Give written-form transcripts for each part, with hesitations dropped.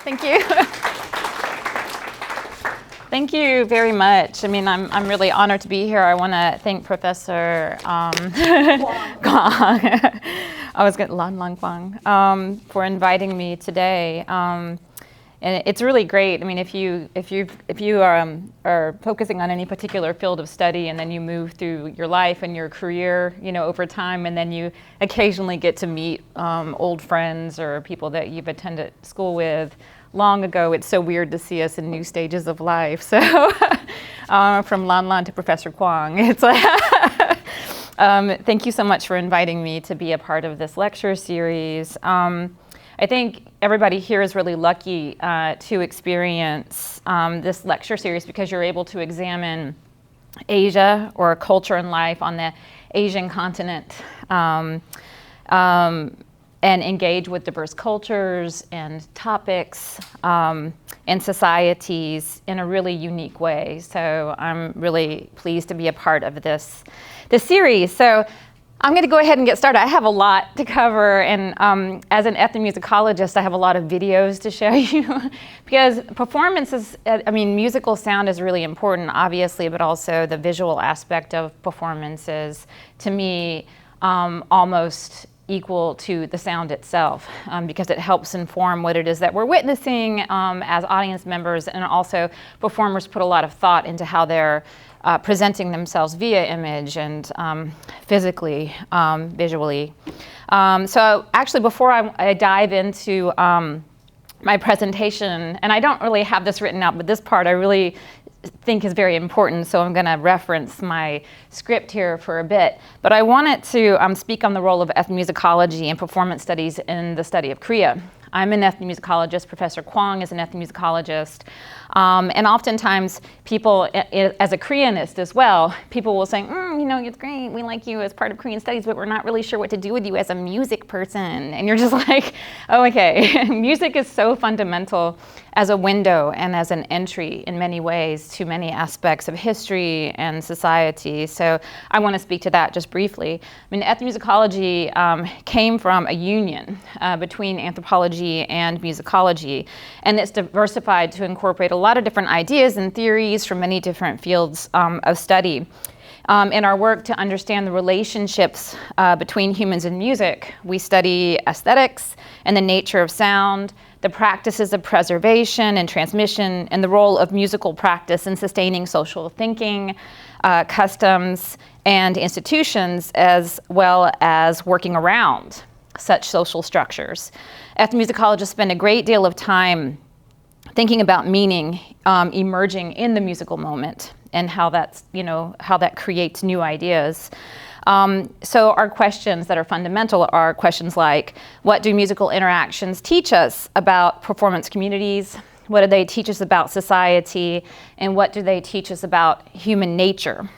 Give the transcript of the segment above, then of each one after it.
Thank you. Thank you very much. I mean, I'm really honored to be here. I want to thank Professor Guang. I was going Lan Lang Guang for inviting me today. And it's really great. I mean, if you are focusing on any particular field of study, and then you move through your life and your career, over time, and then you occasionally get to meet old friends or people that you've attended school with long ago, it's so weird to see us in new stages of life. So from Lan Lan to Professor Guang, it's like thank you so much for inviting me to be a part of this lecture series. I think everybody here is really lucky to experience this lecture series because you're able to examine Asia or culture and life on the Asian continent and engage with diverse cultures and topics and societies in a really unique way. So I'm really pleased to be a part of this series. So I'm going to go ahead and get started. I have a lot to cover, and as an ethnomusicologist, I have a lot of videos to show you because performances, musical sound is really important, obviously, but also the visual aspect of performances, to me, almost equal to the sound itself because it helps inform what it is that we're witnessing as audience members, and also performers put a lot of thought into how they're presenting themselves via image and physically, visually. So actually, before I dive into my presentation, and I don't really have this written out, but this part I really think is very important, so I'm going to reference my script here for a bit. But I wanted to speak on the role of ethnomusicology and performance studies in the study of Korea. I'm an ethnomusicologist. Professor Kwong is an ethnomusicologist. And oftentimes people, as a Koreanist as well, people will say, it's great, we like you as part of Korean studies, but we're not really sure what to do with you as a music person. And you're just like, oh, okay. Music is so fundamental as a window and as an entry in many ways to many aspects of history and society. So I want to speak to that just briefly. Ethnomusicology came from a union between anthropology and musicology, and it's diversified to incorporate a lot of different ideas and theories from many different fields of study. In our work to understand the relationships between humans and music, we study aesthetics and the nature of sound, the practices of preservation and transmission, and the role of musical practice in sustaining social thinking, customs, and institutions, as well as working around such social structures. Ethnomusicologists spend a great deal of time thinking about meaning emerging in the musical moment and how that creates new ideas. So our questions that are fundamental are questions like, what do musical interactions teach us about performance communities? What do they teach us about society? And what do they teach us about human nature?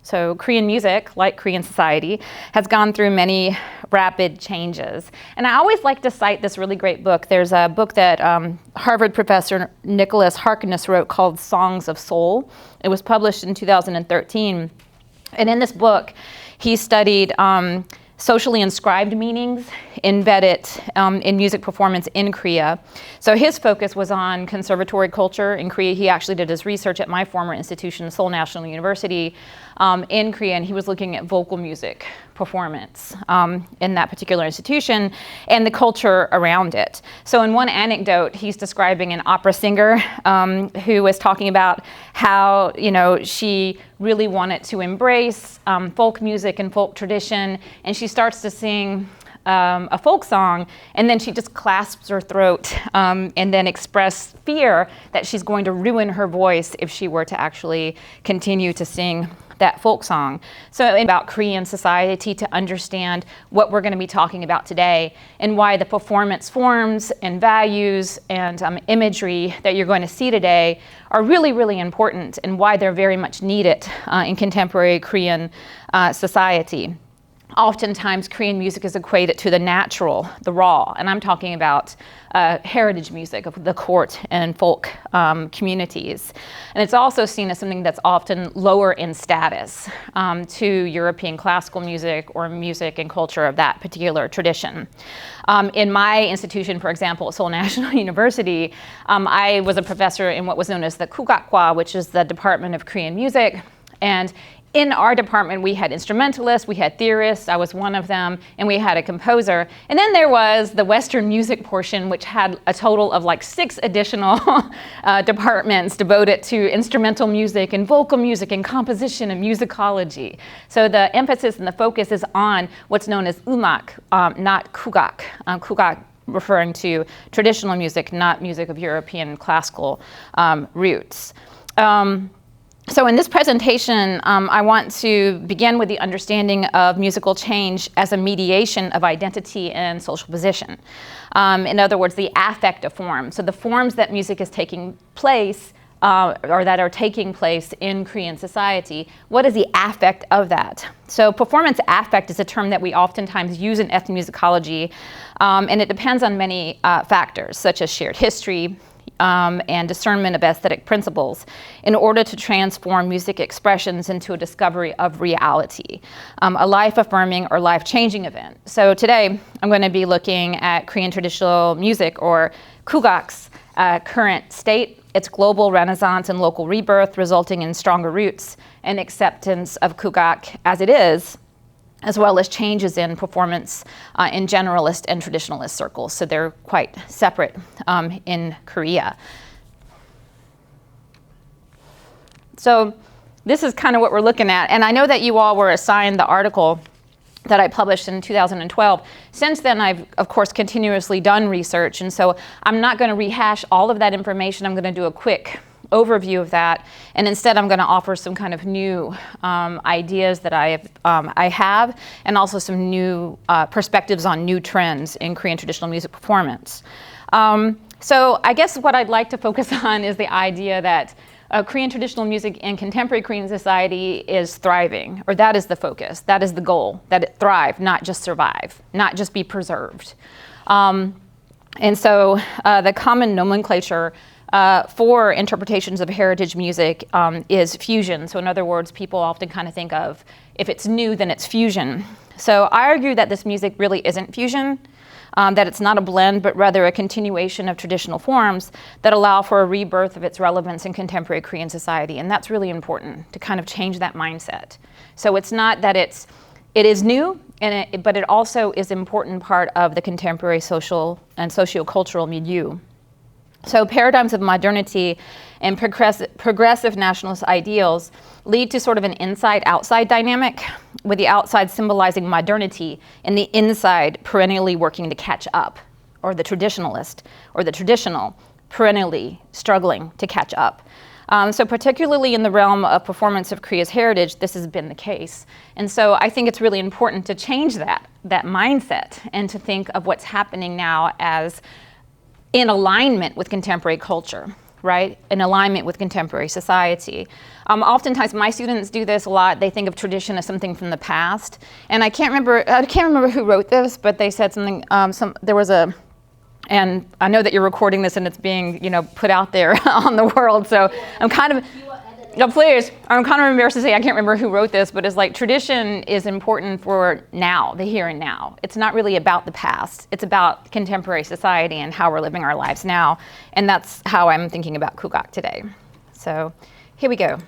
So Korean music, like Korean society, has gone through many rapid changes. And I always like to cite this really great book. There's a book that Harvard professor Nicholas Harkness wrote called Songs of Soul. It was published in 2013. And in this book, he studied socially inscribed meanings embedded in music performance in Korea. So his focus was on conservatory culture in Korea. He actually did his research at my former institution, Seoul National University, in Korea, and he was looking at vocal music performance in that particular institution and the culture around it. So in one anecdote, he's describing an opera singer who was talking about how, she really wanted to embrace folk music and folk tradition, and she starts to sing a folk song, and then she just clasps her throat and then express fear that she's going to ruin her voice if she were to actually continue to sing that folk song. So about Korean society, to understand what we're going to be talking about today and why the performance forms and values and imagery that you're going to see today are really, really important, and why they're very much needed in contemporary Korean society. oftentimes Korean music is equated to the natural, the raw, and I'm talking about heritage music of the court and folk communities. And it's also seen as something that's often lower in status to European classical music or music and culture of that particular tradition. In my institution, for example, at Seoul National University, I was a professor in what was known as the Kugakwa, which is the Department of Korean Music. And in our department, we had instrumentalists, we had theorists, I was one of them, and we had a composer. And then there was the Western music portion, which had a total of like 6 additional departments devoted to instrumental music and vocal music and composition and musicology. So the emphasis and the focus is on what's known as umak, not kugak. Kugak referring to traditional music, not music of European classical roots. So in this presentation, I want to begin with the understanding of musical change as a mediation of identity and social position. In other words, the affect of form. So the forms that music is taking place or that are taking place in Korean society, what is the affect of that? So performance affect is a term that we oftentimes use in ethnomusicology, and it depends on many factors, such as shared history, and discernment of aesthetic principles in order to transform music expressions into a discovery of reality, a life-affirming or life-changing event. So today, I'm going to be looking at Korean traditional music, or Kugak's current state, its global renaissance and local rebirth, resulting in stronger roots and acceptance of Kugak as it is, as well as changes in performance in generalist and traditionalist circles. So they're quite separate in Korea. So this is kind of what we're looking at. And I know that you all were assigned the article that I published in 2012. Since then, I've, of course, continuously done research. And so I'm not going to rehash all of that information. I'm going to do a quick overview of that, and instead I'm going to offer some kind of new ideas that I have, and also some new perspectives on new trends in Korean traditional music performance. So I guess what I'd like to focus on is the idea that Korean traditional music in contemporary Korean society is thriving, or that is the focus, that is the goal, that it thrive, not just survive, not just be preserved. And so the common nomenclature for interpretations of heritage music is fusion. So in other words, people often kind of think of, if it's new, then it's fusion. So I argue that this music really isn't fusion, that it's not a blend, but rather a continuation of traditional forms that allow for a rebirth of its relevance in contemporary Korean society. And that's really important to kind of change that mindset. So it's not that it is new, but it also is an important part of the contemporary social and socio-cultural milieu. So paradigms of modernity and progressive nationalist ideals lead to sort of an inside-outside dynamic, with the outside symbolizing modernity and the inside perennially working to catch up, or the traditionalist, or the traditional, perennially struggling to catch up. So particularly in the realm of performance of Korea's heritage, this has been the case. And so I think it's really important to change that mindset and to think of what's happening now as in alignment with contemporary culture, right? In alignment with contemporary society. Oftentimes my students do this a lot. They think of tradition as something from the past. And I can't remember who wrote this, but they said something, and I know that you're recording this and it's being, put out there on the world. So I'm kind of, no, please. I'm kind of embarrassed to say I can't remember who wrote this, but it's like tradition is important for now, the here and now. It's not really about the past. It's about contemporary society and how we're living our lives now. And that's how I'm thinking about Kugak today. So here we go.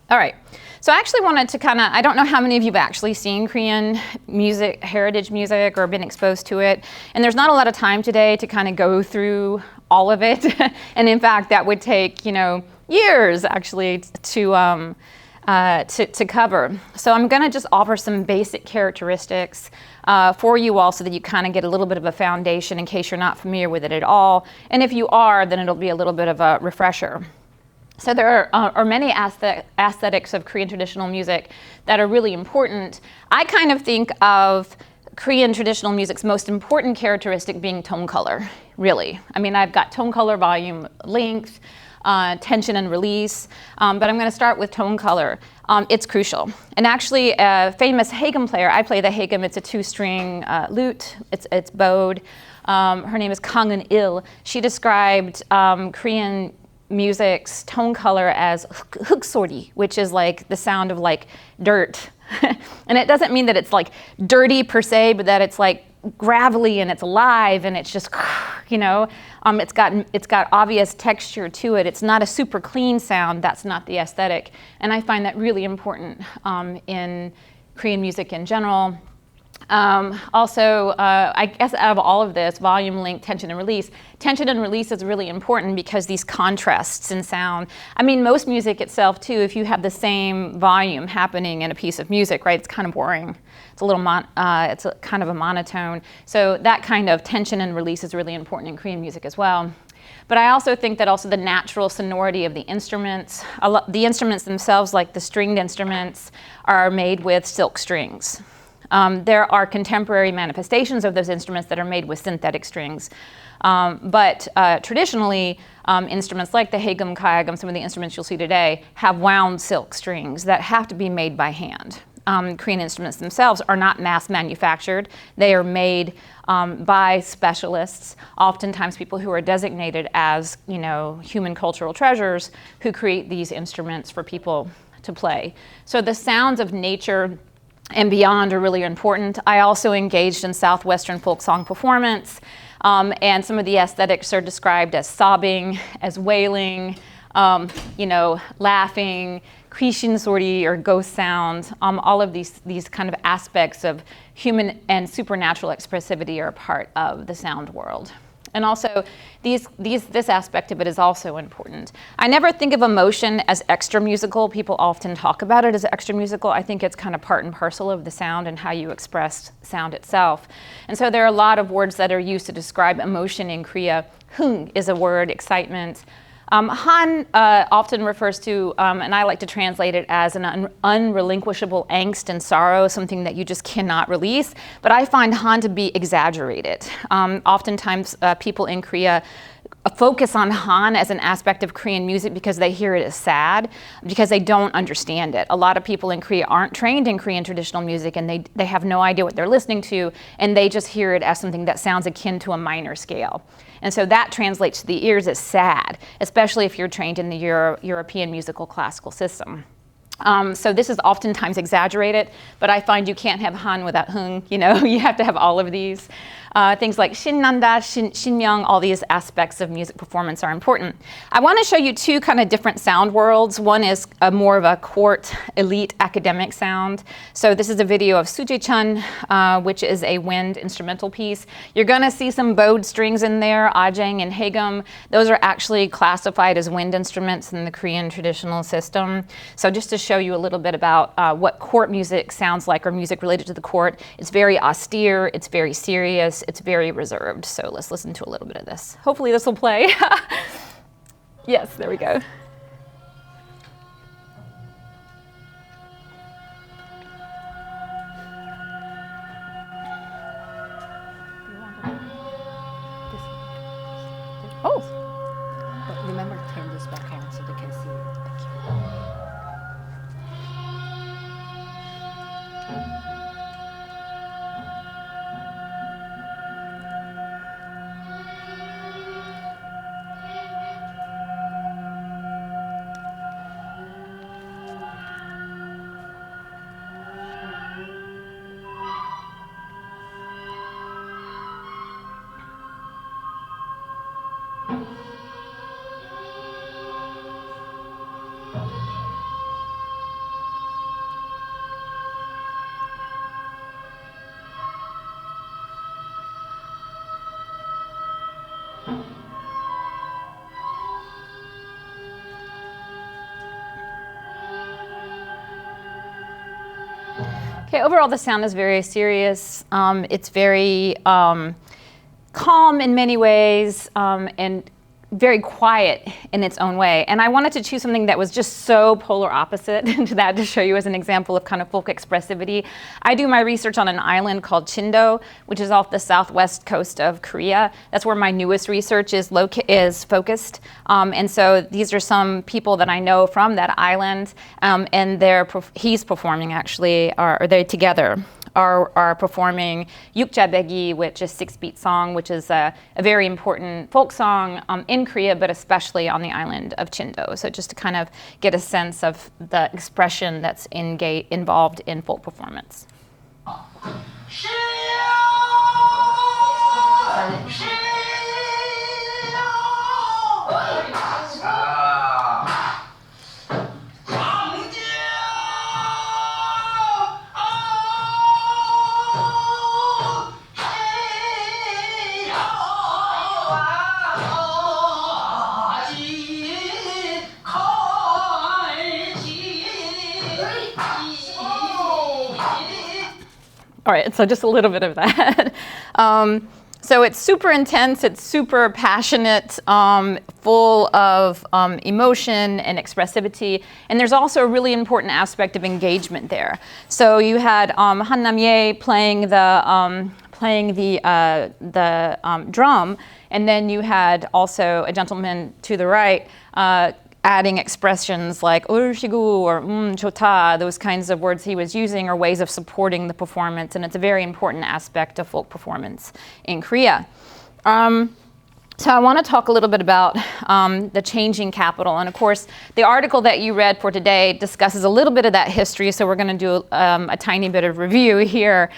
All right. So I actually wanted to I don't know how many of you have actually seen Korean music, heritage music, or been exposed to it. And there's not a lot of time today to kind of go through all of it. And in fact, that would take, years actually to cover. So I'm going to just offer some basic characteristics for you all so that you kind of get a little bit of a foundation in case you're not familiar with it at all. And if you are, then it'll be a little bit of a refresher. So there are many aesthetics of Korean traditional music that are really important. I kind of think of Korean traditional music's most important characteristic being tone color, really. I mean, I've got tone color, volume, length, tension and release, but I'm going to start with tone color. it's crucial. And actually, a famous Hagum player, I play the Hagum, it's a 2-string lute, it's bowed. Her name is Kang Il. She described Korean music's tone color as huksori, which is like the sound of like dirt. And it doesn't mean that it's like dirty per se, but that it's like gravelly and it's alive and it's just, you know, it's got obvious texture to it. It's not a super clean sound. That's not the aesthetic. And I find that really important in Korean music in general. Also, I guess out of all of this, volume, length, tension, and release. Tension and release is really important because these contrasts in sound. I mean, most music itself, too, if you have the same volume happening in a piece of music, right, it's kind of boring. It's a little, kind of a monotone. So that kind of tension and release is really important in Korean music as well. But I also think that also the natural sonority of the instruments, the instruments themselves, like the stringed instruments, are made with silk strings. There are contemporary manifestations of those instruments that are made with synthetic strings. But traditionally, instruments like the Hagum, Kayagum, some of the instruments you'll see today, have wound silk strings that have to be made by hand. Korean instruments themselves are not mass manufactured. They are made by specialists, oftentimes people who are designated as, you know, human cultural treasures who create these instruments for people to play. So the sounds of nature and beyond are really important. I also engaged in Southwestern folk song performance, and some of the aesthetics are described as sobbing, as wailing, you know, laughing, krishinsori or ghost sound. All of these kind of aspects of human and supernatural expressivity are a part of the sound world. And also, this aspect of it is also important. I never think of emotion as extra musical. People often talk about it as extra musical. I think it's kind of part and parcel of the sound and how you express sound itself. And so there are a lot of words that are used to describe emotion in Korea. Hung is a word, excitement. Han often refers to, and I like to translate it as an unrelinquishable angst and sorrow, something that you just cannot release. But I find Han to be exaggerated. Oftentimes people in Korea focus on Han as an aspect of Korean music because they hear it as sad, because they don't understand it. A lot of people in Korea aren't trained in Korean traditional music and they have no idea what they're listening to, and they just hear it as something that sounds akin to a minor scale. And so that translates to the ears as sad, especially if you're trained in the European musical classical system. So this is oftentimes exaggerated, but I find you can't have Han without Hung, you know, you have to have all of these. Things like Shinnanda, Shinmyeong, all these aspects of music performance are important. I want to show you two kind of different sound worlds. One is more of a court, elite, academic sound. So this is a video of Sujechun, which is a wind instrumental piece. You're going to see some bowed strings in there, ajang and hagum. Those are actually classified as wind instruments in the Korean traditional system. So just to show you a little bit about what court music sounds like, or music related to the court, it's very austere, it's very serious, it's very reserved. So let's listen to a little bit of this. Hopefully this will play. Yes, there we go. Oh. But remember to turn this back on so they can see it. Thank you. Okay, overall the sound is very serious. It's very calm in many ways, and very quiet in its own way. And I wanted to choose something that was just so polar opposite to that to show you as an example of kind of folk expressivity. I do my research on an island called Chindo, which is off the southwest coast of Korea. That's where my newest research is focused. And so these are some people that I know from that island, and he's performing actually, or they together are performing Yukjabegi, which is 6-beat song, which is a very important folk song in Korea, but especially on the island of Chindo. So just to kind of get a sense of the expression that's involved in folk performance. All right, so just a little bit of that. So it's super intense, it's super passionate, full of emotion and expressivity, and there's also a really important aspect of engagement there. So you had Han Nam-ye playing the drum, and then you had also a gentleman to the right adding expressions like "urushigu" or "chota," those kinds of words he was using are ways of supporting the performance, and it's a very important aspect of folk performance in Korea. So I want to talk a little bit about the changing capital, and of course the article that you read for today discusses a little bit of that history, so we're going to do a tiny bit of review here.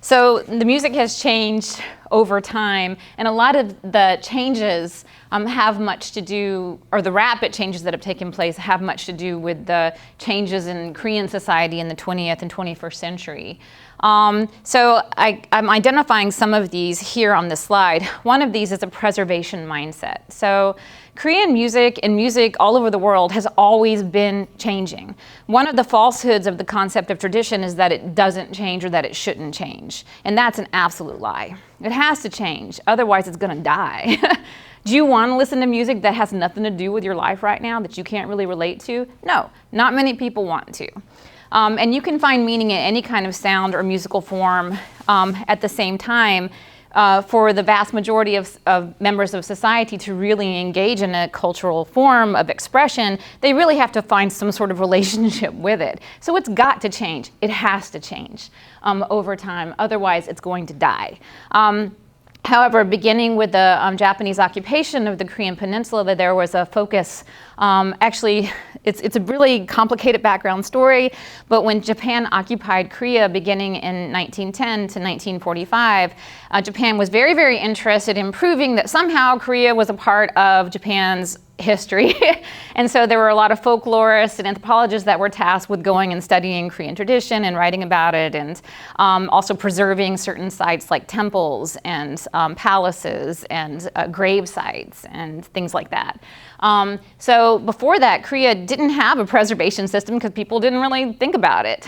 So the music has changed over time, and a lot of the changes have much to do, or the rapid changes that have taken place have much to do with the changes in Korean society in the 20th and 21st century. So I'm identifying some of these here on this slide. One of these is a preservation mindset. So Korean music and music all over the world has always been changing. One of the falsehoods of the concept of tradition is that it doesn't change or that it shouldn't change. And that's an absolute lie. It has to change, otherwise it's gonna die. Do you want to listen to music that has nothing to do with your life right now, that you can't really relate to? No, not many people want to. And you can find meaning in any kind of sound or musical form at the same time. For the vast majority of members of society to really engage in a cultural form of expression, they really have to find some sort of relationship with it. So it's got to change. It has to change over time. Otherwise, it's going to die. However, beginning with the Japanese occupation of the Korean peninsula, there was a focus. Actually, it's a really complicated background story, but when Japan occupied Korea beginning in 1910 to 1945, Japan was very, very interested in proving that somehow Korea was a part of Japan's history. And so there were a lot of folklorists and anthropologists that were tasked with going and studying Korean tradition and writing about it, and also preserving certain sites like temples and palaces and grave sites and things like that. So before that, Korea didn't have a preservation system because people didn't really think about it.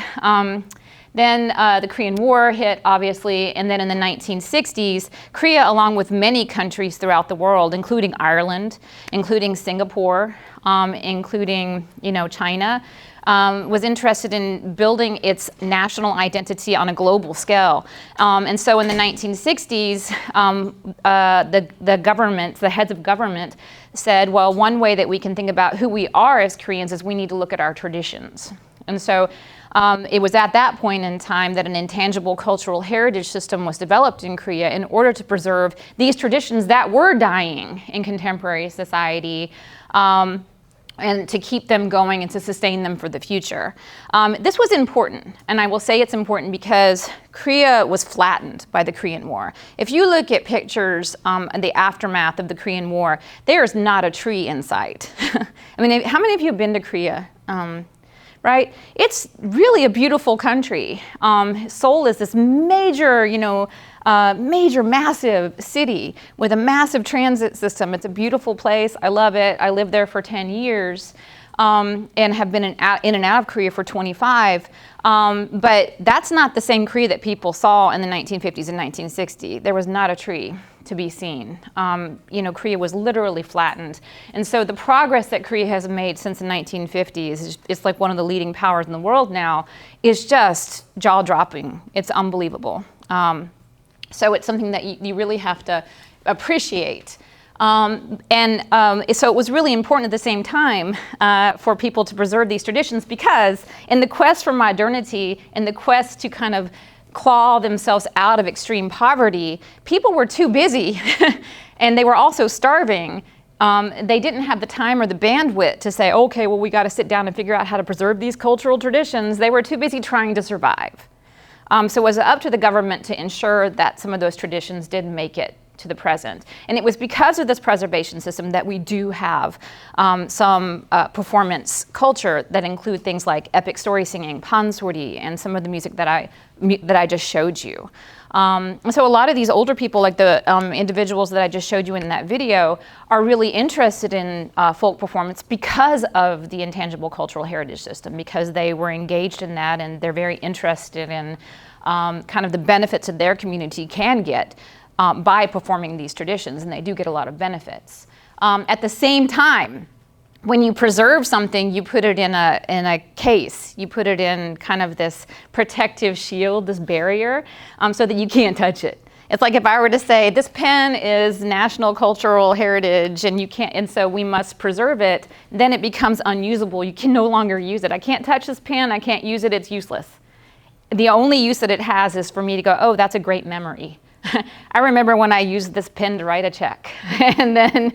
Then the Korean War hit, obviously, and then in the 1960s, Korea, along with many countries throughout the world, including Ireland, including Singapore, including China, was interested in building its national identity on a global scale. And so in the 1960s, the government, the heads of government, said, well, one way that we can think about who we are as Koreans is we need to look at our traditions. And so it was at that point in time that an intangible cultural heritage system was developed in Korea in order to preserve these traditions that were dying in contemporary society, and to keep them going and to sustain them for the future. This was important, and I will say it's important because Korea was flattened by the Korean War. If you look at pictures in the aftermath of the Korean War, there's not a tree in sight. I mean, how many of you have been to Korea? Right? It's really a beautiful country. Seoul is this major, massive city with a massive transit system. It's a beautiful place. I love it. I lived there for 10 years and have been in and out of Korea for 25. But that's not the same Korea that people saw in the 1950s and 1960s. There was not a tree. to be seen. Korea was literally flattened. And so the progress that Korea has made since the 1950s, it's like one of the leading powers in the world now, is just jaw-dropping. It's unbelievable. So it's something that you really have to appreciate. So it was really important at the same time for people to preserve these traditions, because in the quest for modernity, in the quest to kind of claw themselves out of extreme poverty, people were too busy and they were also starving. They didn't have the time or the bandwidth to say, okay, well, we got to sit down and figure out how to preserve these cultural traditions. They were too busy trying to survive. So it was up to the government to ensure that some of those traditions did make it to the present. And it was because of this preservation system that we do have some performance culture that include things like epic story singing, pansori, and some of the music that I just showed you. So a lot of these older people, like the individuals that I just showed you in that video, are really interested in folk performance because of the intangible cultural heritage system, because they were engaged in that and they're very interested in kind of the benefits that their community can get by performing these traditions, and they do get a lot of benefits. At the same time, when you preserve something, you put it in a case. You put it in kind of this protective shield, this barrier, so that you can't touch it. It's like if I were to say, this pen is national cultural heritage and you can't, and so we must preserve it, then it becomes unusable. You can no longer use it. I can't touch this pen, I can't use it, it's useless. The only use that it has is for me to go, oh, that's a great memory. I remember when I used this pen to write a check, and then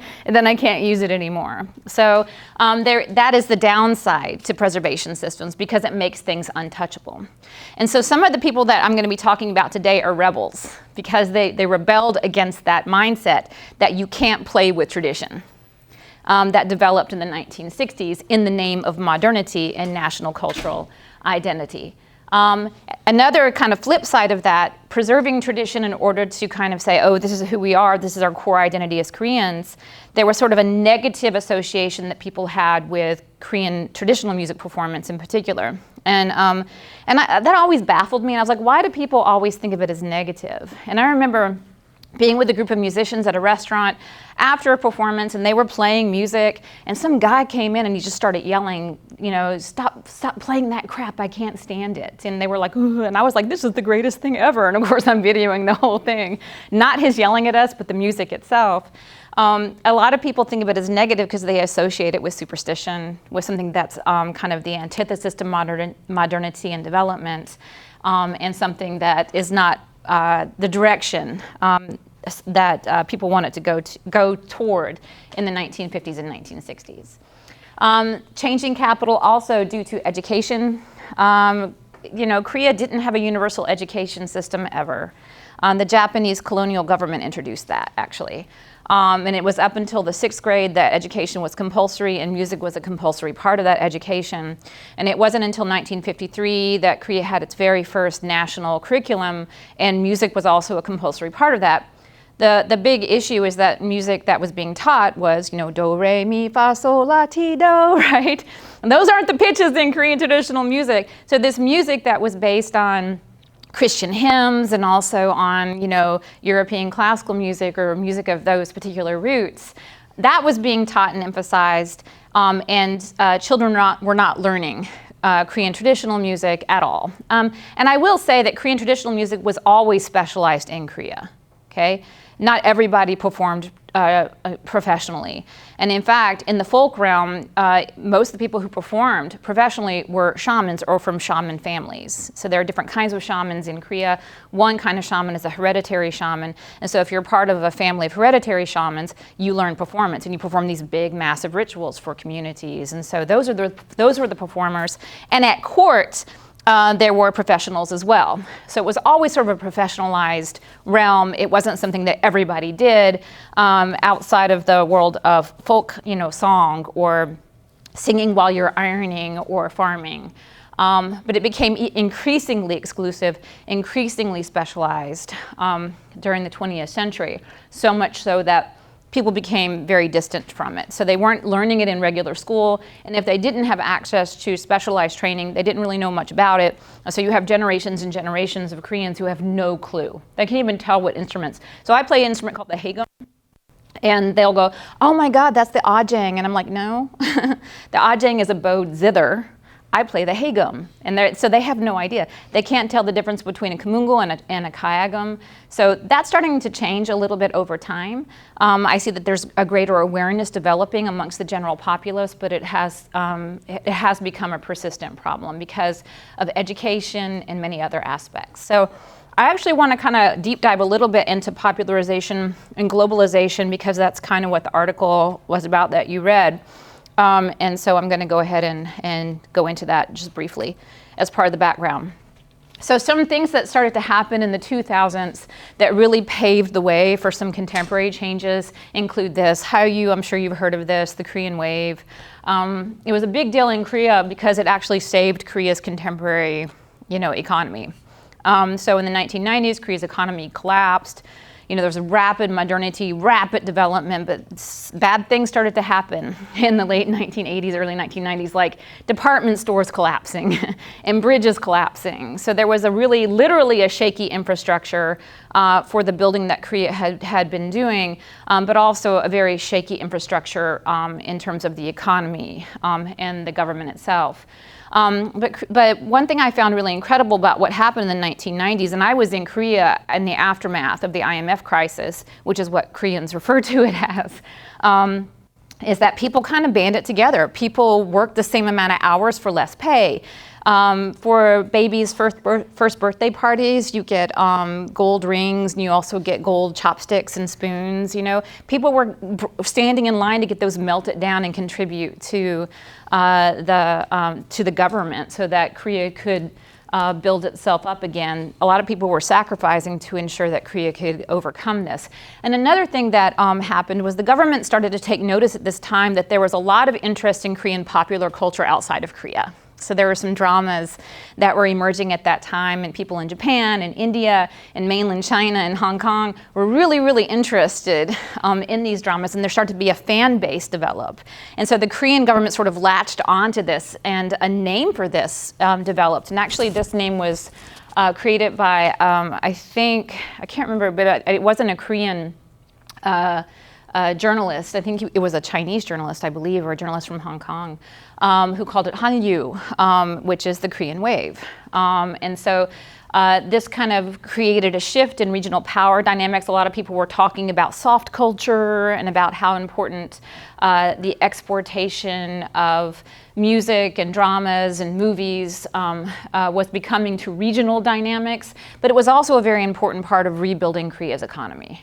I can't use it anymore. So that is the downside to preservation systems, because it makes things untouchable. And so some of the people that I'm going to be talking about today are rebels, because they rebelled against that mindset that you can't play with tradition that developed in the 1960s in the name of modernity and national cultural identity. Another kind of flip side of that, preserving tradition in order to kind of say, oh, this is who we are, this is our core identity as Koreans, there was sort of a negative association that people had with Korean traditional music performance in particular. And that always baffled me, and I was like, why do people always think of it as negative? And I remember being with a group of musicians at a restaurant after a performance, and they were playing music, and some guy came in and he just started yelling, stop playing that crap, I can't stand it. And they were like, ooh, and I was like, this is the greatest thing ever. And of course I'm videoing the whole thing. Not his yelling at us, but the music itself. A lot of people think of it as negative because they associate it with superstition, with something that's kind of the antithesis to modernity and development, and something that is not the direction that people wanted to go toward in the 1950s and 1960s. Changing capital also due to education. Korea didn't have a universal education system ever. The Japanese colonial government introduced that, actually. And it was up until the 6th grade that education was compulsory, and music was a compulsory part of that education. And it wasn't until 1953 that Korea had its very first national curriculum, and music was also a compulsory part of that. The big issue is that music that was being taught was, do, re, mi, fa, sol, la, ti, do, right? And those aren't the pitches in Korean traditional music. So this music that was based on Christian hymns and also on, European classical music or music of those particular roots, that was being taught and emphasized, and children were not learning Korean traditional music at all. And I will say that Korean traditional music was always specialized in Korea, okay? Not everybody performed professionally. And in fact, in the folk realm, most of the people who performed professionally were shamans or from shaman families. So there are different kinds of shamans in Korea. One kind of shaman is a hereditary shaman. And so if you're part of a family of hereditary shamans, you learn performance and you perform these big, massive rituals for communities. And so those were the performers. And at court, there were professionals as well. So it was always sort of a professionalized realm. It wasn't something that everybody did outside of the world of folk, song or singing while you're ironing or farming. But it became increasingly exclusive, increasingly specialized during the 20th century. So much so that people became very distant from it. So they weren't learning it in regular school, and if they didn't have access to specialized training, they didn't really know much about it. So you have generations and generations of Koreans who have no clue. They can't even tell what instruments. So I play an instrument called the haegum, and they'll go, oh my God, that's the ajang. And I'm like, no, the ajang is a bowed zither. I play the haegum, and so they have no idea. They can't tell the difference between a kamungo and a kayagum. So that's starting to change a little bit over time. I see that there's a greater awareness developing amongst the general populace, but it has become a persistent problem because of education and many other aspects. So I actually want to kind of deep dive a little bit into popularization and globalization because that's kind of what the article was about that you read. And so I'm going to go ahead and go into that just briefly as part of the background. So some things that started to happen in the 2000s that really paved the way for some contemporary changes include this. I'm sure you've heard of this, the Korean Wave. It was a big deal in Korea because it actually saved Korea's contemporary, economy. So in the 1990s, Korea's economy collapsed. There was a rapid modernity, rapid development, but bad things started to happen in the late 1980s, early 1990s, like department stores collapsing and bridges collapsing. So there was literally a shaky infrastructure for the building that Korea had been doing, but also a very shaky infrastructure in terms of the economy and the government itself. But one thing I found really incredible about what happened in the 1990s, and I was in Korea in the aftermath of the IMF crisis, which is what Koreans refer to it as, is that people kind of band it together. People work the same amount of hours for less pay. For babies' first birthday parties, you get gold rings, and you also get gold chopsticks and spoons. People were standing in line to get those melted down and contribute to the government so that Korea could build itself up again. A lot of people were sacrificing to ensure that Korea could overcome this. And another thing that happened was the government started to take notice at this time that there was a lot of interest in Korean popular culture outside of Korea. So there were some dramas that were emerging at that time, and people in Japan and India and mainland China and Hong Kong were really, really interested in these dramas, and there started to be a fan base develop. And so the Korean government sort of latched onto this, and a name for this developed. And actually this name was created by, I can't remember, but it wasn't a Korean journalist. I think it was a Chinese journalist, I believe, or a journalist from Hong Kong, who called it Hallyu, which is the Korean Wave. And so this kind of created a shift in regional power dynamics. A lot of people were talking about soft culture and about how important the exportation of music and dramas and movies was becoming to regional dynamics, but it was also a very important part of rebuilding Korea's economy.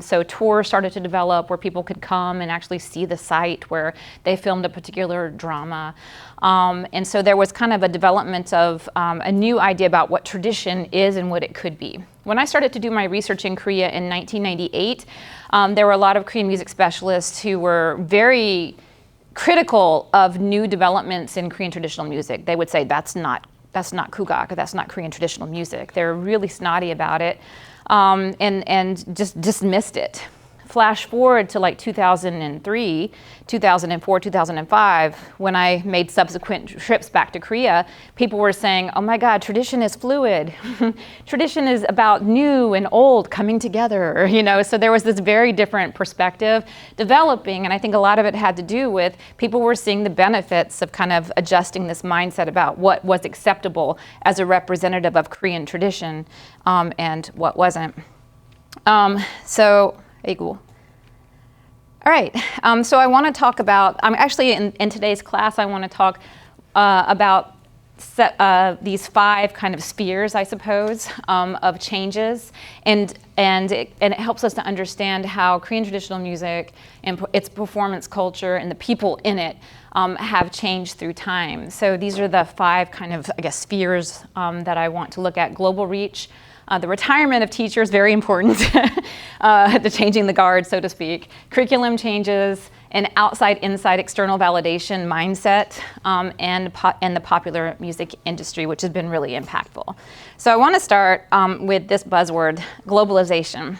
So tours started to develop where people could come and actually see the site where they filmed a particular drama. And so there was kind of a development of a new idea about what tradition is and what it could be. When I started to do my research in Korea in 1998, there were a lot of Korean music specialists who were very critical of new developments in Korean traditional music. They would say that's not kugak, or that's not Korean traditional music. They're really snotty about it and just dismissed it. Flash forward to like 2003, 2004, 2005, when I made subsequent trips back to Korea, people were saying, oh my God, tradition is fluid. Tradition is about new and old coming together, so there was this very different perspective developing, and I think a lot of it had to do with people were seeing the benefits of kind of adjusting this mindset about what was acceptable as a representative of Korean tradition and what wasn't. All right, so I want to talk about, actually in today's class, I want to talk about these 5 kind of spheres, I suppose, of changes, and it helps us to understand how Korean traditional music and its performance culture and the people in it have changed through time. So these are the 5 kind of, spheres that I want to look at. Global reach. The retirement of teachers, very important, the changing the guard, so to speak. Curriculum changes, an outside-inside external validation mindset, and the popular music industry, which has been really impactful. So I want to start with this buzzword, globalization.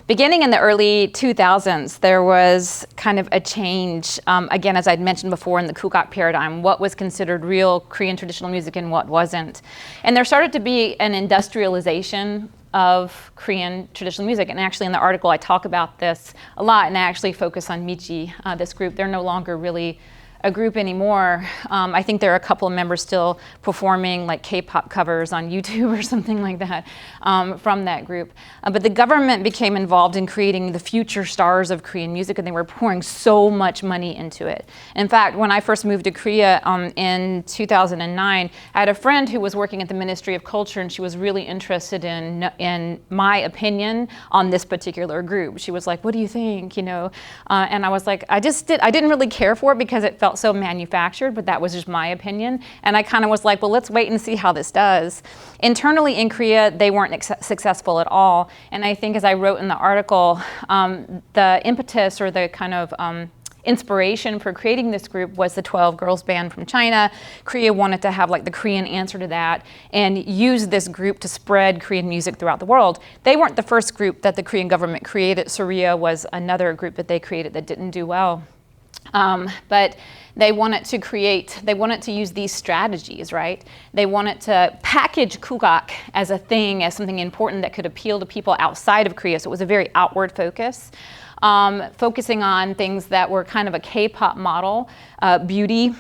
beginning in the early 2000s, there was kind of a change, again, as I'd mentioned before, in the kukak paradigm, what was considered real Korean traditional music and what wasn't. And there started to be an industrialization of Korean traditional music. And actually in the article I talk about this a lot, and I actually focus on Michi, this group. They're no longer really a group anymore. I think there are a couple of members still performing like K-pop covers on YouTube or something like that from that group. But the government became involved in creating the future stars of Korean music, and they were pouring so much money into it. In fact, when I first moved to Korea in 2009, I had a friend who was working at the Ministry of Culture, and she was really interested in my opinion on this particular group. She was like, "What do you think?" You know, and I was like, I didn't really care for it because it felt so manufactured, but that was just my opinion. And I kind of was like, well, let's wait and see how this does. Internally in Korea, they weren't successful at all. And I think, as I wrote in the article, the impetus or the kind of inspiration for creating this group was the 12 girls band from China. Korea wanted to have like the Korean answer to that and use this group to spread Korean music throughout the world. They weren't the first group that the Korean government created. Surya was another group that they created that didn't do well. But they wanted to use these strategies, right? They wanted to package kukak as a thing, as something important that could appeal to people outside of Korea. So it was a very outward focus, focusing on things that were kind of a K-pop model, beauty,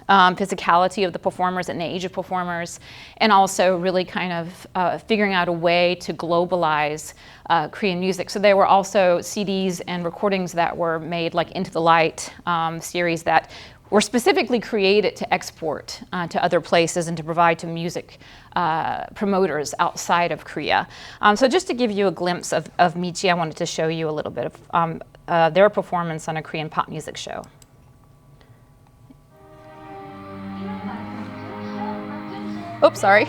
physicality of the performers and the age of performers, and also really kind of figuring out a way to globalize Korean music. So there were also CDs and recordings that were made, like Into the Light series, that were specifically created to export to other places and to provide to music promoters outside of Korea. So just to give you a glimpse of Michi, I wanted to show you a little bit of their performance on a Korean pop music show. Oops, sorry.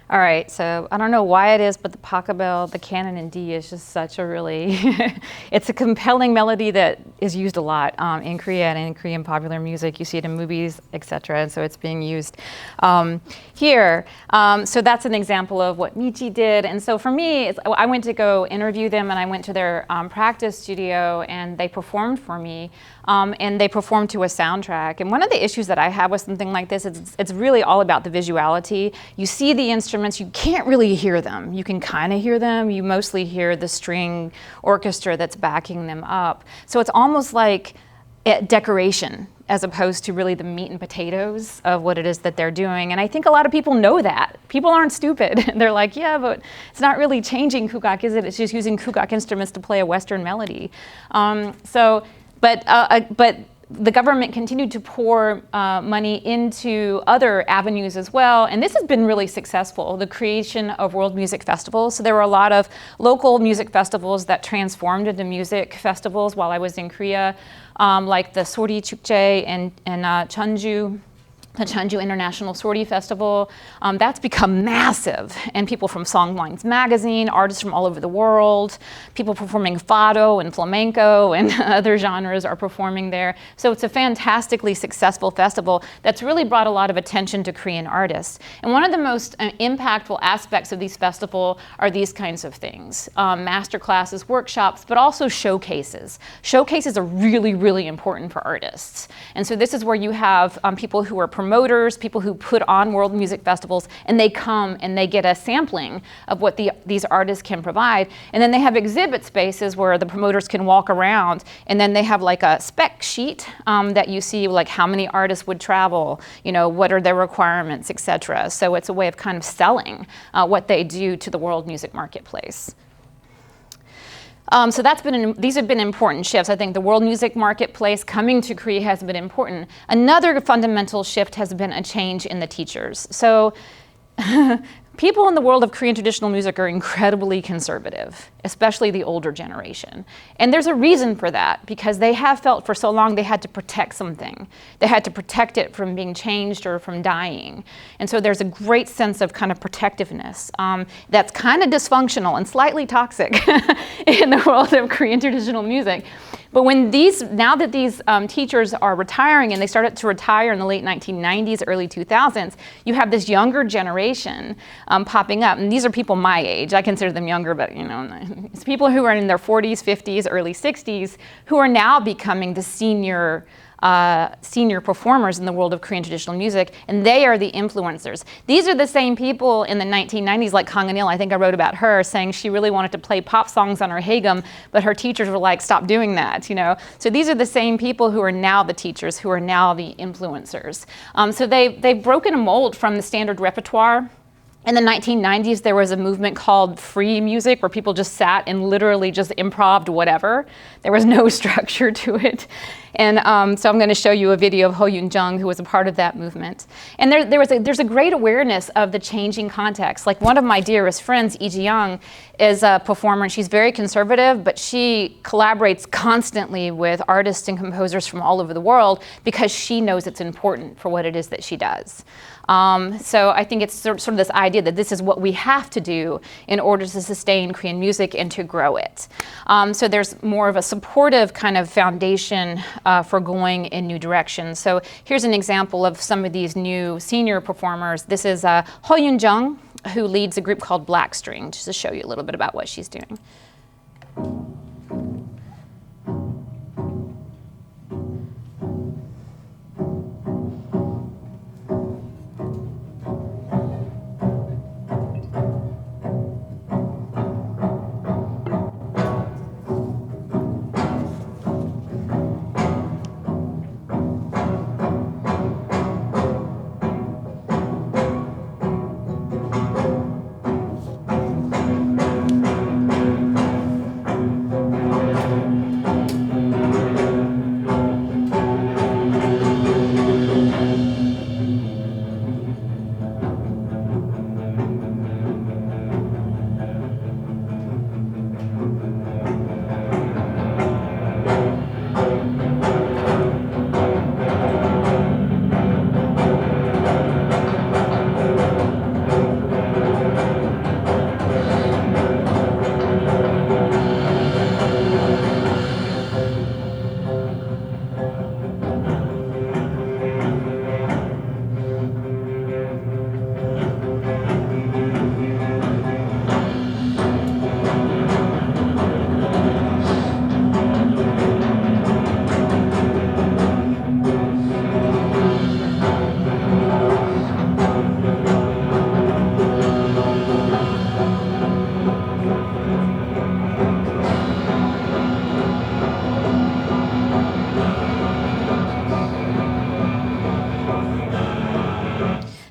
All right, so I don't know why it is, but the Pachelbel, the canon in D, is just such a really, it's a compelling melody that is used a lot in Korea and in Korean popular music. You see it in movies, etc., and so it's being used here. So that's an example of what Michi did. And so for me, I went to go interview them, and I went to their practice studio, and they performed for me. And they performed to a soundtrack. And one of the issues that I have with something like this is it's really all about the visuality. You see the instruments, you can't really hear them. You can kind of hear them. You mostly hear the string orchestra that's backing them up. So it's almost like decoration as opposed to really the meat and potatoes of what it is that they're doing. And I think a lot of people know that. People aren't stupid. They're like, yeah, but it's not really changing kukak, is it? It's just using kukak instruments to play a Western melody. But the government continued to pour money into other avenues as well, and this has been really successful, the creation of world music festivals. So there were a lot of local music festivals that transformed into music festivals while I was in Korea, like the Sori Chukje in Cheonju. the Jeonju International Sortie Festival. That's become massive, and people from Songlines Magazine, artists from all over the world, people performing fado and flamenco and other genres are performing there. So it's a fantastically successful festival that's really brought a lot of attention to Korean artists. And one of the most impactful aspects of these festivals are these kinds of things. Master classes, workshops, but also showcases. Showcases are really, really important for artists. And so this is where you have people who are promoters, people who put on world music festivals, and they come and they get a sampling of what these artists can provide. And then they have exhibit spaces where the promoters can walk around, and then they have like a spec sheet that you see, like how many artists would travel, you know, what are their requirements, etc. So it's a way of kind of selling what they do to the world music marketplace. So these have been important shifts. I think the world music marketplace coming to Korea has been important. Another fundamental shift has been a change in the teachers. So people in the world of Korean traditional music are incredibly conservative, especially the older generation. And there's a reason for that, because they have felt for so long they had to protect something. They had to protect it from being changed or from dying. And so there's a great sense of kind of protectiveness that's kind of dysfunctional and slightly toxic in the world of Korean traditional music. But now that these teachers are retiring, and they started to retire in the late 1990s, early 2000s, you have this younger generation popping up. And these are people my age. I consider them younger, but you know, it's people who are in their 40s, 50s, early 60s, who are now becoming the senior performers in the world of Korean traditional music, and they are the influencers. These are the same people in the 1990s, like Kang In-il. I think I wrote about her, saying she really wanted to play pop songs on her haegum, but her teachers were like, stop doing that, you know. So these are the same people who are now the teachers, who are now the influencers. So they've broken a mold from the standard repertoire. In the 1990s, there was a movement called free music, where people just sat and literally just improv'd whatever. There was no structure to it. And so I'm going to show you a video of Ho Yoon-jung, who was a part of that movement. And there's a great awareness of the changing context. Like, one of my dearest friends, Lee Ji-young, is a performer, and she's very conservative, but she collaborates constantly with artists and composers from all over the world because she knows it's important for what it is that she does. So I think it's sort of this idea that this is what we have to do in order to sustain Korean music and to grow it. So there's more of a supportive kind of foundation for going in new directions. So here's an example of some of these new senior performers. This is Ho Yoon-jung, who leads a group called Black String, just to show you a little bit about what she's doing.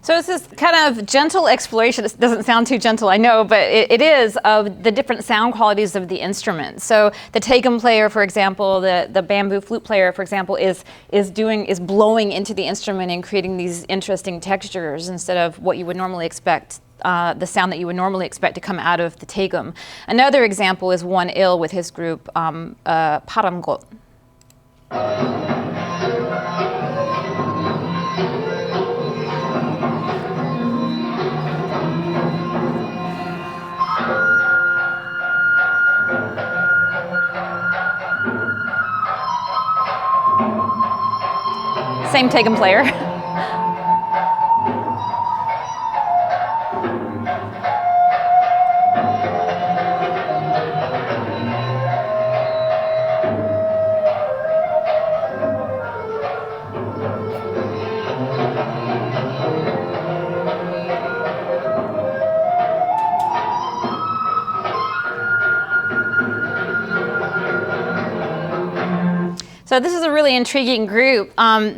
So it's this kind of gentle exploration. It doesn't sound too gentle, I know, but it is, of the different sound qualities of the instrument. So the taegum player, for example, the bamboo flute player, for example, is blowing into the instrument and creating these interesting textures instead of what you would normally expect. The sound that you would normally expect to come out of the taegum. Another example is Won-il with his group Paramgot. Same Tegan player. So this is a really intriguing group.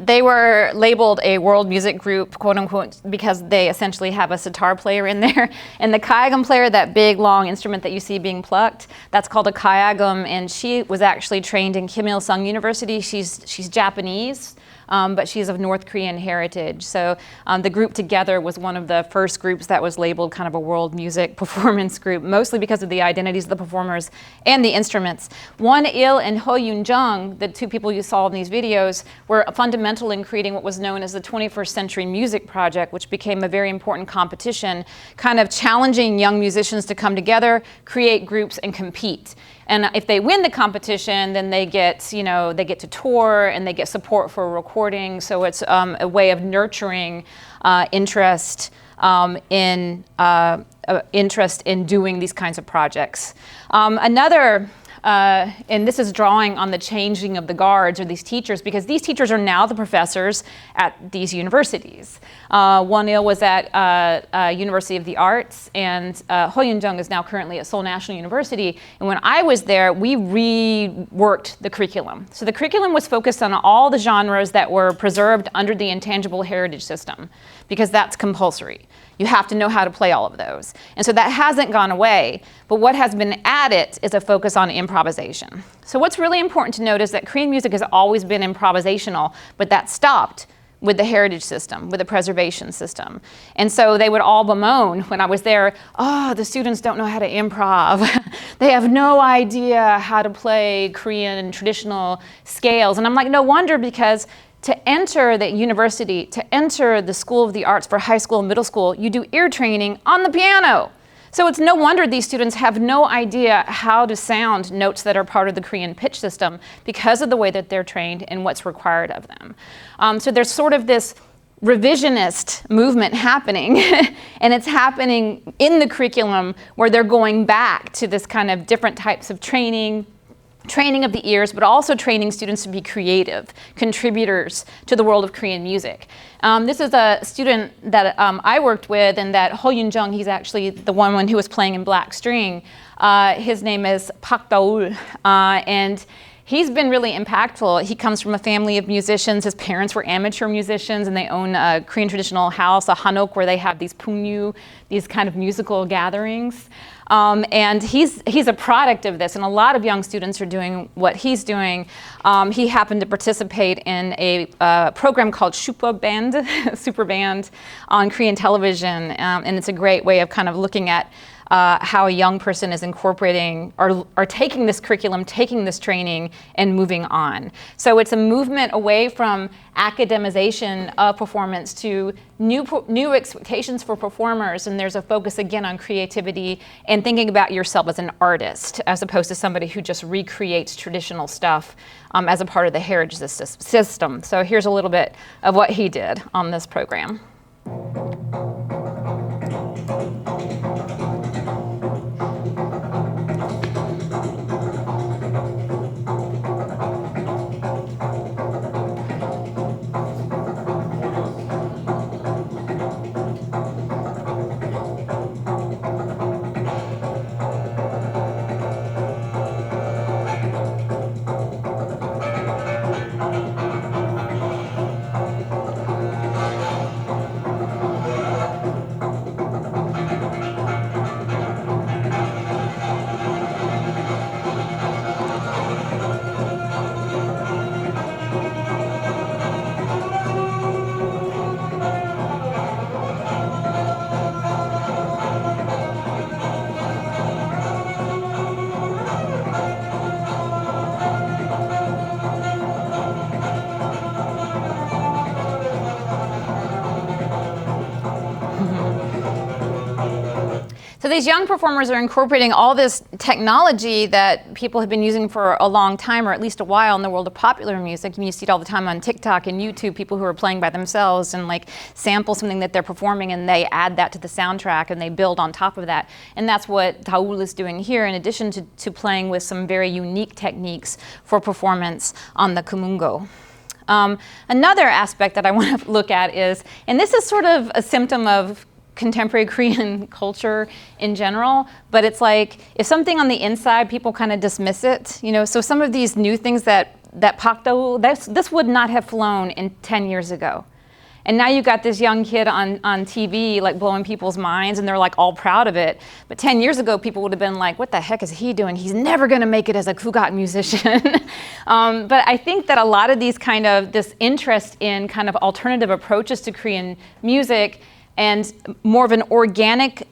They were labeled a world music group, quote unquote, because they essentially have a sitar player in there. And the kayagum player, that big long instrument that you see being plucked, that's called a kayagum, and she was actually trained in Kim Il-sung University. She's Japanese. But she's of North Korean heritage. So the group together was one of the first groups that was labeled kind of a world music performance group, mostly because of the identities of the performers and the instruments. Won-il and Ho Yoon-jung, the two people you saw in these videos, were fundamental in creating what was known as the 21st Century Music Project, which became a very important competition, kind of challenging young musicians to come together, create groups, and compete. And if they win the competition, then they get, you know, they get to tour and they get support for recording. So it's a way of nurturing interest in doing these kinds of projects. And this is drawing on the changing of the guards or these teachers, because these teachers are now the professors at these universities. Won-il was at University of the Arts, and Ho Yoon-jung is now currently at Seoul National University. And when I was there, we reworked the curriculum. So the curriculum was focused on all the genres that were preserved under the intangible heritage system, because that's compulsory. You have to know how to play all of those. And so that hasn't gone away, but what has been added is a focus on improvisation. So what's really important to note is that Korean music has always been improvisational, but that stopped with the heritage system, with the preservation system. And so they would all bemoan when I was there, oh, the students don't know how to improv. They have no idea how to play Korean traditional scales. And I'm like, no wonder, because to enter the university, to enter the School of the Arts for high school and middle school, you do ear training on the piano. So it's no wonder these students have no idea how to sound notes that are part of the Korean pitch system, because of the way that they're trained and what's required of them. So there's sort of this revisionist movement happening, and it's happening in the curriculum, where they're going back to this kind of different types of training of the ears, but also training students to be creative contributors to the world of Korean music. This is a student that I worked with, and that Ho Yoon-jung, he's actually the one who was playing in black string. His name is Park Da-ul, and he's been really impactful. He comes from a family of musicians. His parents were amateur musicians, and they own a Korean traditional house, a hanok, where they have these pungyu, these kind of musical gatherings. And he's a product of this, and a lot of young students are doing what he's doing. He happened to participate in a program called Super Band on Korean television, and it's a great way of kind of looking at how a young person is incorporating or taking this curriculum, taking this training, and moving on. So it's a movement away from academization of performance to new expectations for performers, and there's a focus again on creativity and thinking about yourself as an artist, as opposed to somebody who just recreates traditional stuff as a part of the heritage system. So here's a little bit of what he did on this program. these young performers are incorporating all this technology that people have been using for a long time, or at least a while, in the world of popular music. And you see it all the time on TikTok and YouTube, people who are playing by themselves and like sample something that they're performing and they add that to the soundtrack and they build on top of that. And that's what Taul is doing here, in addition to playing with some very unique techniques for performance on the kumungo. Another aspect that I want to look at is, and this is sort of a symptom of contemporary Korean culture in general, but it's like if something on the inside, people kind of dismiss it, you know. So some of these new things that Pakdaul, this would not have flown in 10 years ago. And now you've got this young kid on TV like blowing people's minds, and they're like all proud of it. But 10 years ago, people would have been like, what the heck is he doing? He's never gonna make it as a kugat musician. But I think that a lot of these this interest in kind of alternative approaches to Korean music and more of an organic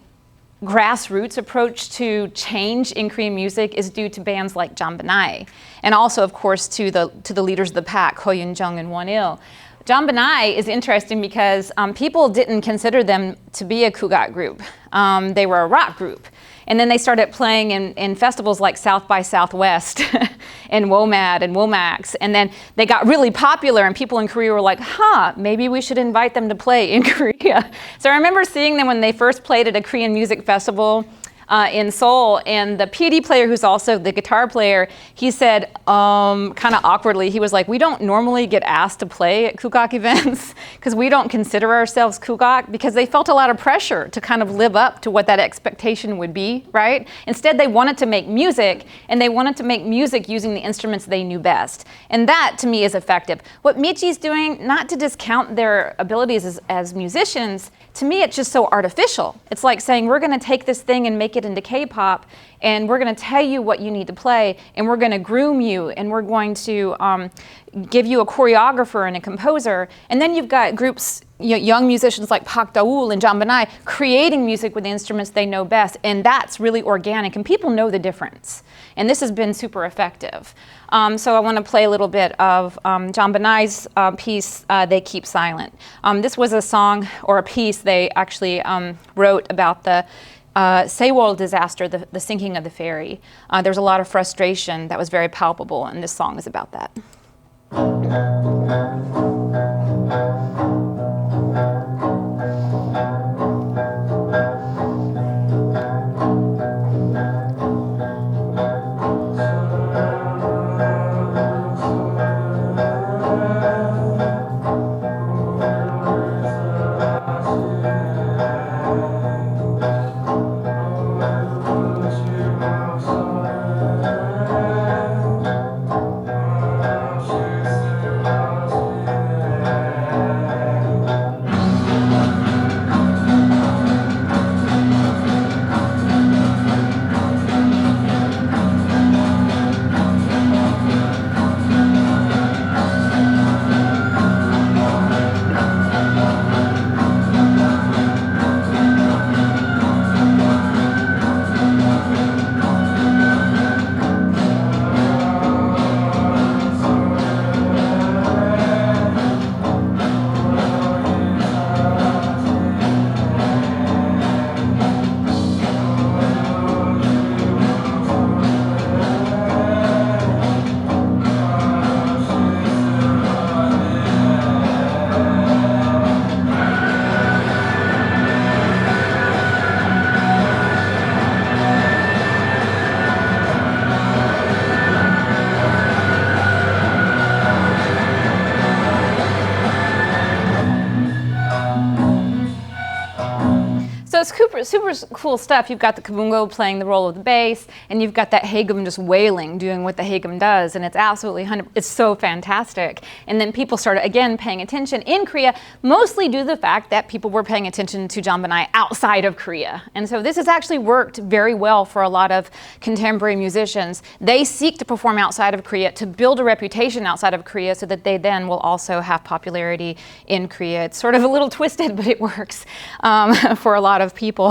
grassroots approach to change in Korean music is due to bands like Jambanai, and also of course to the leaders of the pack, Ko Yoon-jung and Won-il. Jambanai is interesting because people didn't consider them to be a kugat group. They were a rock group. And then they started playing in festivals like South by Southwest and WOMAD and WOMAX. And then they got really popular and people in Korea were like, maybe we should invite them to play in Korea. So I remember seeing them when they first played at a Korean music festival in Seoul, and the PD player, who's also the guitar player, he said, kind of awkwardly, he was like, we don't normally get asked to play at kugak events because we don't consider ourselves kugak, because they felt a lot of pressure to kind of live up to what that expectation would be, right? Instead, they wanted to make music, and they wanted to make music using the instruments they knew best. And that, to me, is effective. What Michi's doing, not to discount their abilities as musicians, to me, it's just so artificial. It's like saying, we're going to take this thing and make it into K-pop, and we're going to tell you what you need to play, and we're going to groom you, and we're going to give you a choreographer and a composer. And then you've got groups, young musicians like Pak Daul and Jambanai, creating music with the instruments they know best, and that's really organic, and people know the difference. And this has been super effective. So I want to play a little bit of Jambanai's piece, They Keep Silent. This was a song or a piece they actually wrote about the Sewol disaster, the sinking of the ferry. There was a lot of frustration that was very palpable, and this song is about that. It's super cool stuff. You've got the kabungo playing the role of the bass, and you've got that haegum just wailing, doing what the haegum does, and it's absolutely it's so fantastic. And then people started, again, paying attention in Korea, mostly due to the fact that people were paying attention to Jambanai outside of Korea. And so this has actually worked very well for a lot of contemporary musicians. They seek to perform outside of Korea to build a reputation outside of Korea so that they then will also have popularity in Korea. It's sort of a little twisted, but it works for a lot of people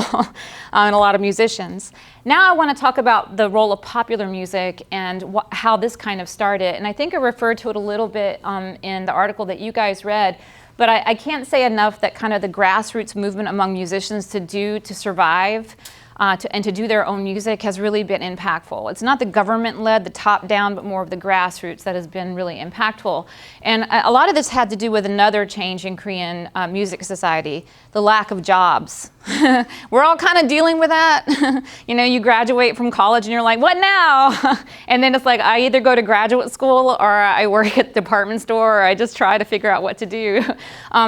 and a lot of musicians. Now I want to talk about the role of popular music and how this kind of started. And I think I referred to it a little bit in the article that you guys read, but I can't say enough that kind of the grassroots movement among musicians to survive and to do their own music has really been impactful. It's not the government-led, the top-down, but more of the grassroots that has been really impactful. And a lot of this had to do with another change in Korean music society, the lack of jobs. We're all kind of dealing with that. You know, you graduate from college and you're like, what now? And then it's like, I either go to graduate school or I work at the department store, or I just try to figure out what to do.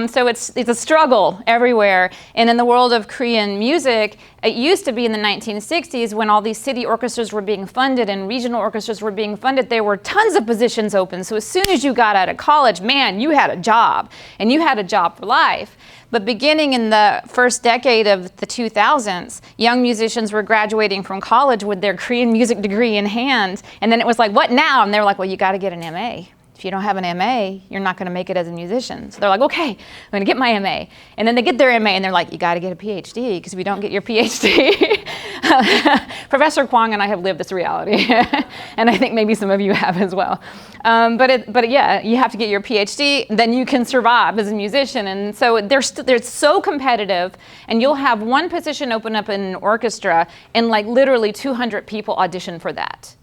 So it's a struggle everywhere. And in the world of Korean music, it used to be in the 1960s when all these city orchestras were being funded and regional orchestras were being funded, there were tons of positions open. So as soon as you got out of college, man, you had a job, and you had a job for life. But beginning in the first decade of the 2000s, young musicians were graduating from college with their Korean music degree in hand. And then it was like, what now? And they were like, well, you got to get an MA. If you don't have an MA, you're not going to make it as a musician. So they're like, okay, I'm going to get my MA. And then they get their MA and they're like, you got to get a PhD, because if you don't get your PhD, Professor Kwong and I have lived this reality. And I think maybe some of you have as well. But yeah, you have to get your PhD, then you can survive as a musician. And so they're so competitive, and you'll have one position open up in an orchestra and like literally 200 people audition for that.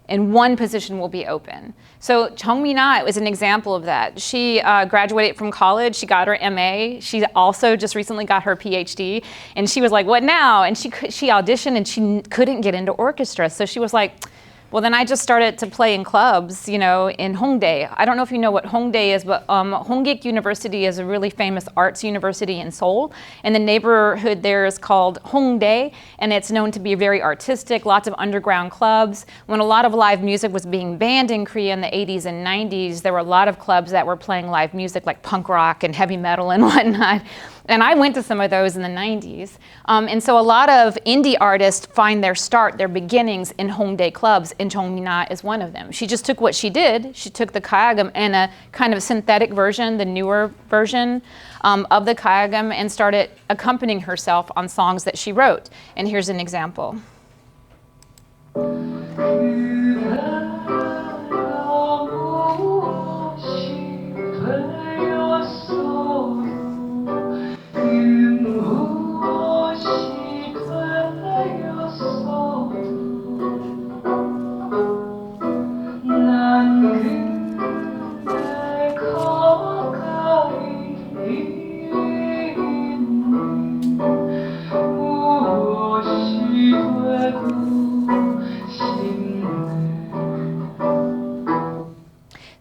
And one position will be open. So Chung Mi-na is an example of that. She graduated from college, she got her MA, she also just recently got her PhD, and she was like, what now? And she auditioned and she couldn't get into orchestra. So she was like, well, then I just started to play in clubs, you know, in Hongdae. I don't know if you know what Hongdae is, but Hongik University is a really famous arts university in Seoul. And the neighborhood there is called Hongdae, and it's known to be very artistic, lots of underground clubs. When a lot of live music was being banned in Korea in the 80s and 90s, there were a lot of clubs that were playing live music like punk rock and heavy metal and whatnot. And I went to some of those in the 90s. And so a lot of indie artists find their beginnings in Hongdae clubs, and Chung Mi-na is one of them. She just took what she did. She took the kayagam and a kind of synthetic version, the newer version of the kayagam, and started accompanying herself on songs that she wrote. And here's an example.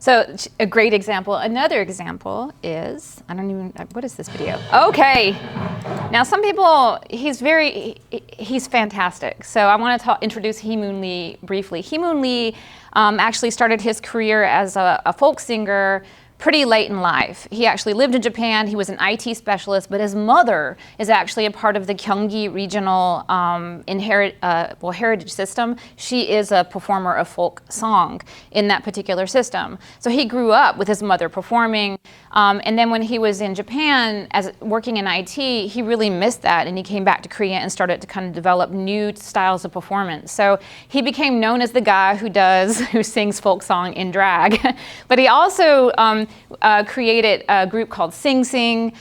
So a great example. Another example is, what is this video? Okay. Now some people, he's fantastic. So I want to introduce Hee Moon Lee briefly. Hee Moon Lee actually started his career as a folk singer pretty late in life. He actually lived in Japan. He was an IT specialist, but his mother is actually a part of the Gyeonggi regional heritage system. She is a performer of folk song in that particular system. So he grew up with his mother performing. And then when he was in Japan working in IT, he really missed that, and he came back to Korea and started to kind of develop new styles of performance. So he became known as the guy who sings folk song in drag. But he also created a group called Sing Sing.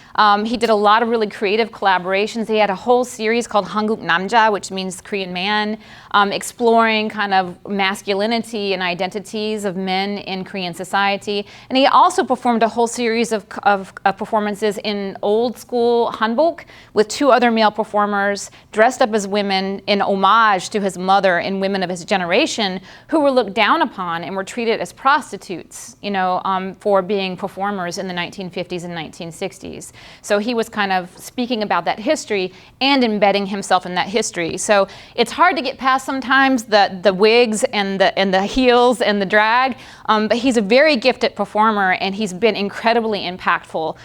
He did a lot of really creative collaborations. He had a whole series called Hanguk Namja, which means Korean man, exploring kind of masculinity and identities of men in Korean society. And he also performed a whole series of performances in old school hanbok with 2 other male performers dressed up as women in homage to his mother and women of his generation who were looked down upon and were treated as prostitutes, you know, for being performers in the 1950s and 1960s. So he was kind of speaking about that history and embedding himself in that history. So it's hard to get past sometimes the wigs and the heels and the drag, but he's a very gifted performer, and he's been incredibly impactful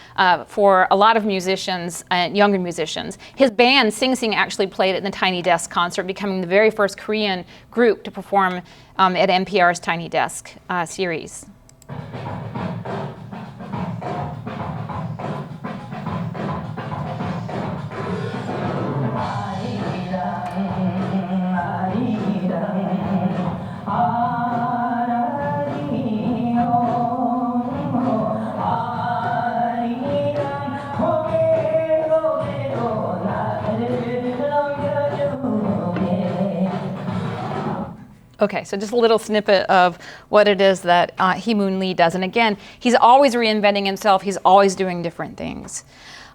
for a lot of musicians and younger musicians. His band Sing Sing actually played at the Tiny Desk concert, becoming the very first Korean group to perform at NPR's Tiny Desk series. Okay, so just a little snippet of what it is that Hee Moon Lee does. And again, he's always reinventing himself. He's always doing different things.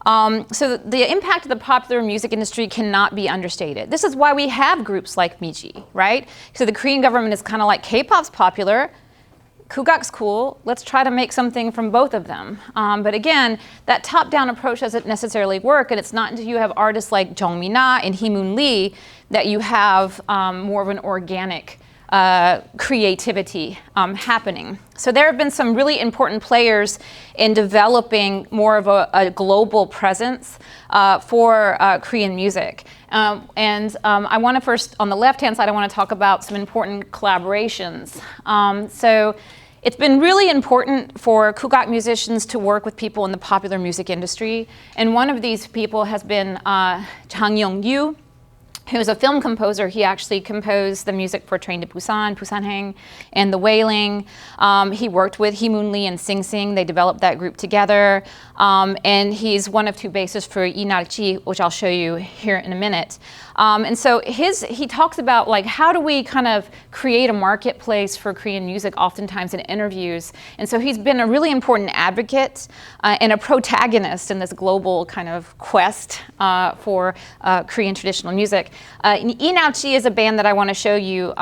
So the impact of the popular music industry cannot be understated. This is why we have groups like Miji, right? So the Korean government is kind of like, K-pop's popular, Kugak's cool, let's try to make something from both of them. But again, that top-down approach doesn't necessarily work, and it's not until you have artists like Jung Mi-na and Hee Moon Lee that you have more of an organic creativity happening. So there have been some really important players in developing more of a global presence for Korean music. I want to first, on the left-hand side, I want to talk about some important collaborations. So it's been really important for Kugak musicians to work with people in the popular music industry. And one of these people has been Jang Young-yu, who's a film composer. He actually composed the music for Train to Busan, Busanhaeng, and The Wailing. He worked with Hee Moon Lee and Sing Sing. They developed that group together. And he's one of two bassists for Lee Na-chi, which I'll show you here in a minute. And so he talks about, like, how do we kind of create a marketplace for Korean music, oftentimes in interviews. And so he's been a really important advocate and a protagonist in this global kind of quest for Korean traditional music. Lee Na-chi is a band that I want to show you.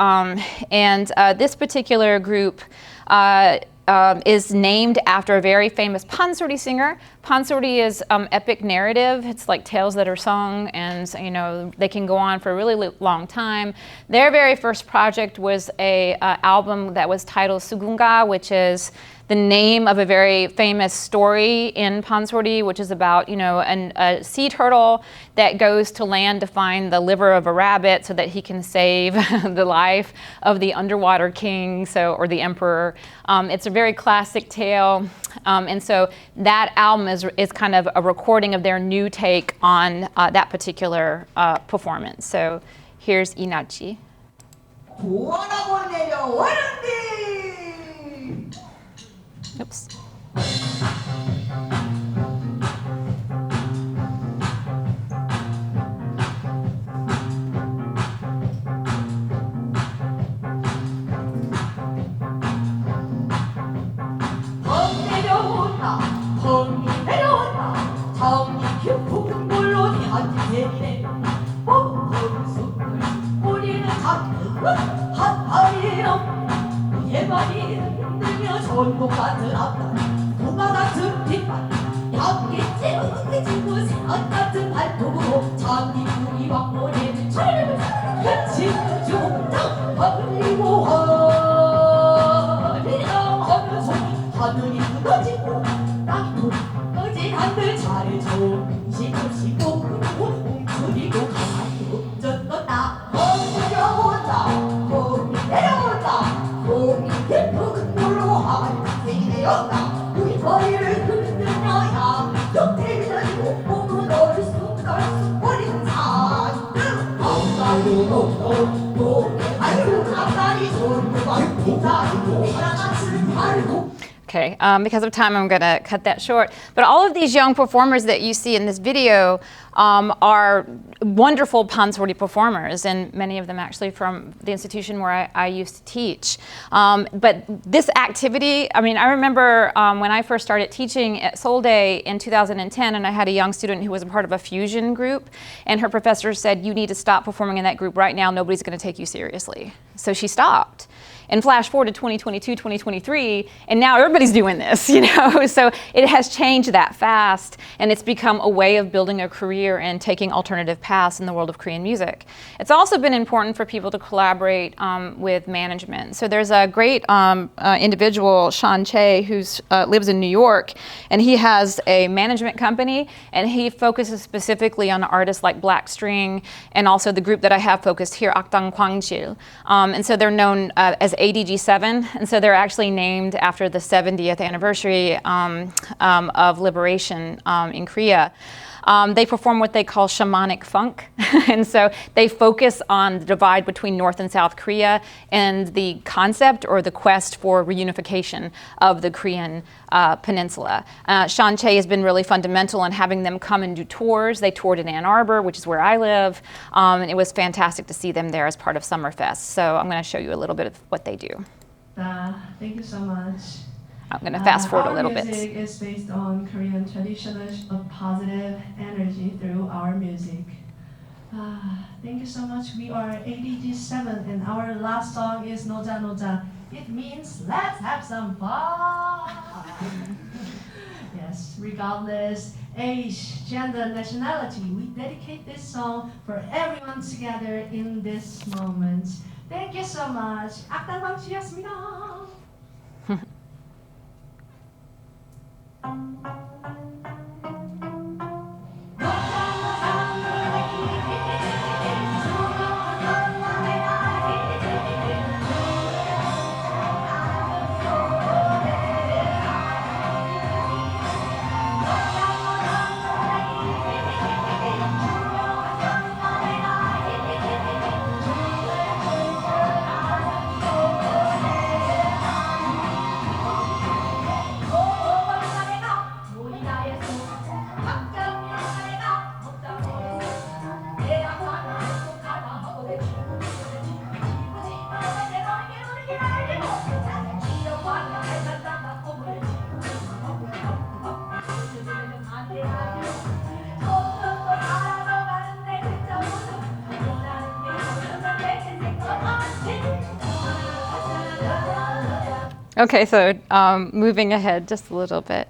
This particular group is named after a very famous pansori singer. Pansori is epic narrative. It's like tales that are sung, and you know, they can go on for a really long time. Their very first project was a album that was titled Sugunga, which is the name of a very famous story in pansori, which is about, you know, a sea turtle that goes to land to find the liver of a rabbit so that he can save the life of the underwater king, or the emperor. It's a very classic tale, and so that album is kind of a recording of their new take on that particular performance. So here's Lee Na-chi. Oops. Okay, because of time, I'm going to cut that short. But all of these young performers that you see in this video are wonderful pansori performers, and many of them actually from the institution where I used to teach. But this activity, I mean, I remember when I first started teaching at Seouldae in 2010, and I had a young student who was a part of a fusion group, and her professor said, "You need to stop performing in that group right now. Nobody's going to take you seriously." So she stopped. And flash forward to 2022, 2023, and now everybody's doing this, you know? So it has changed that fast, and it's become a way of building a career and taking alternative paths in the world of Korean music. It's also been important for people to collaborate with management. So there's a great individual, Sean Che, who lives in New York, and he has a management company, and he focuses specifically on artists like Black String, and also the group that I have focused here, Akdang Kwangsil. And so they're known as ADG7, and so they're actually named after the 70th anniversary of liberation in Korea. They perform what they call shamanic funk. And so they focus on the divide between North and South Korea and the concept or the quest for reunification of the Korean peninsula. Shantae has been really fundamental in having them come and do tours. They toured in Ann Arbor, which is where I live, and it was fantastic to see them there as part of Summerfest. So I'm going to show you a little bit of what they do. Thank you so much. I'm going to fast forward a little bit. Our music is based on Korean traditions of positive energy through our music. Thank you so much. We are ADG7 and our last song is Noja Noja. It means let's have some fun. Yes, regardless age, gender, nationality, we dedicate this song for everyone together in this moment. Thank you so much. 악단방치였습니다. Okay, so moving ahead just a little bit.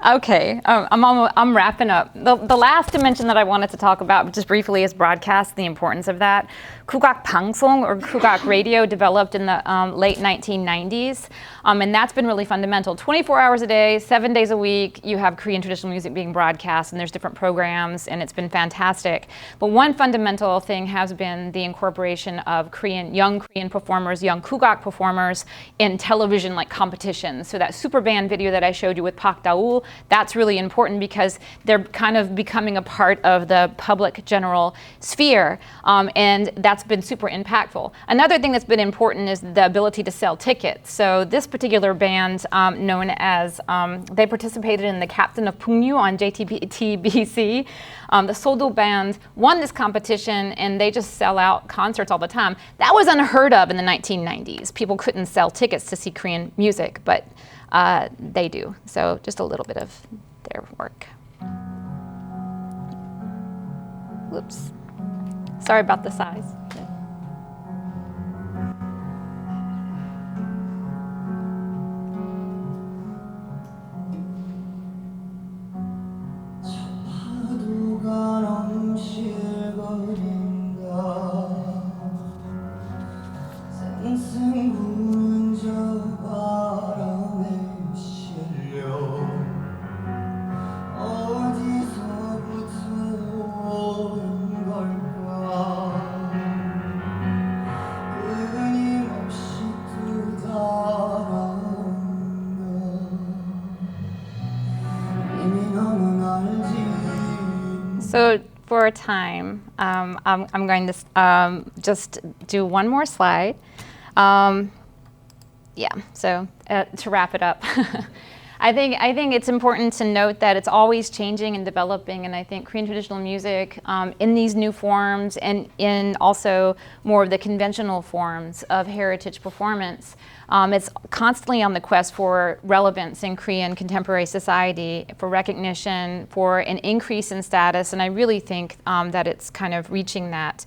Okay, I'm wrapping up. The last dimension that I wanted to talk about just briefly is broadcast, the importance of that. Kugak Pangsong or Kugak Radio developed in the late 1990s, and that's been really fundamental. 24 hours a day, 7 days a week, you have Korean traditional music being broadcast, and there's different programs, and it's been fantastic. But one fundamental thing has been the incorporation of young Korean performers, young Kugak performers in television like competitions. So that super band video that I showed you with Pak Daul, that's really important because they're kind of becoming a part of the public general sphere, and that's been super impactful. Another thing that's been important is the ability to sell tickets. So this particular band, known as, they participated in the Captain of Pungyu on JTBC. The Sodo band won this competition, and they just sell out concerts all the time. That was unheard of in the 1990s. People couldn't sell tickets to see Korean music, but they do. So just a little bit of their work. Whoops. Sorry about the size. So for time, I'm going to just do one more slide. Yeah, so to wrap it up. I think it's important to note that it's always changing and developing, and I think Korean traditional music in these new forms and in also more of the conventional forms of heritage performance, it's constantly on the quest for relevance in Korean contemporary society, for recognition, for an increase in status, and I really think that it's kind of reaching that.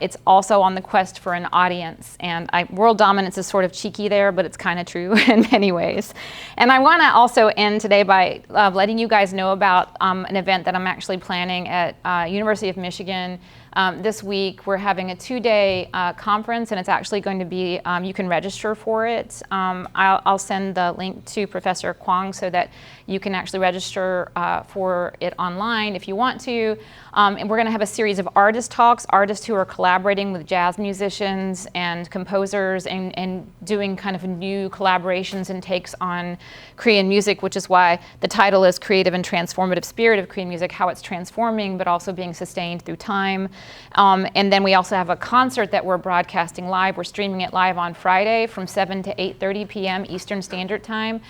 It's also on the quest for an audience, and world dominance is sort of cheeky there, but it's kind of true in many ways. And I want to also end today by letting you guys know about an event that I'm actually planning at University of Michigan This week we're having a 2-day conference, and it's actually going to be, you can register for it. I'll send the link to Professor Kwong so that you can actually register for it online if you want to. And we're going to have a series of artist talks, artists who are collaborating with jazz musicians and composers and doing kind of new collaborations and takes on Korean music, which is why the title is Creative and Transformative Spirit of Korean Music, how it's transforming but also being sustained through time. And then we also have a concert that we're broadcasting live. We're streaming it live on Friday from 7 to 8:30 p.m. Eastern Standard Time.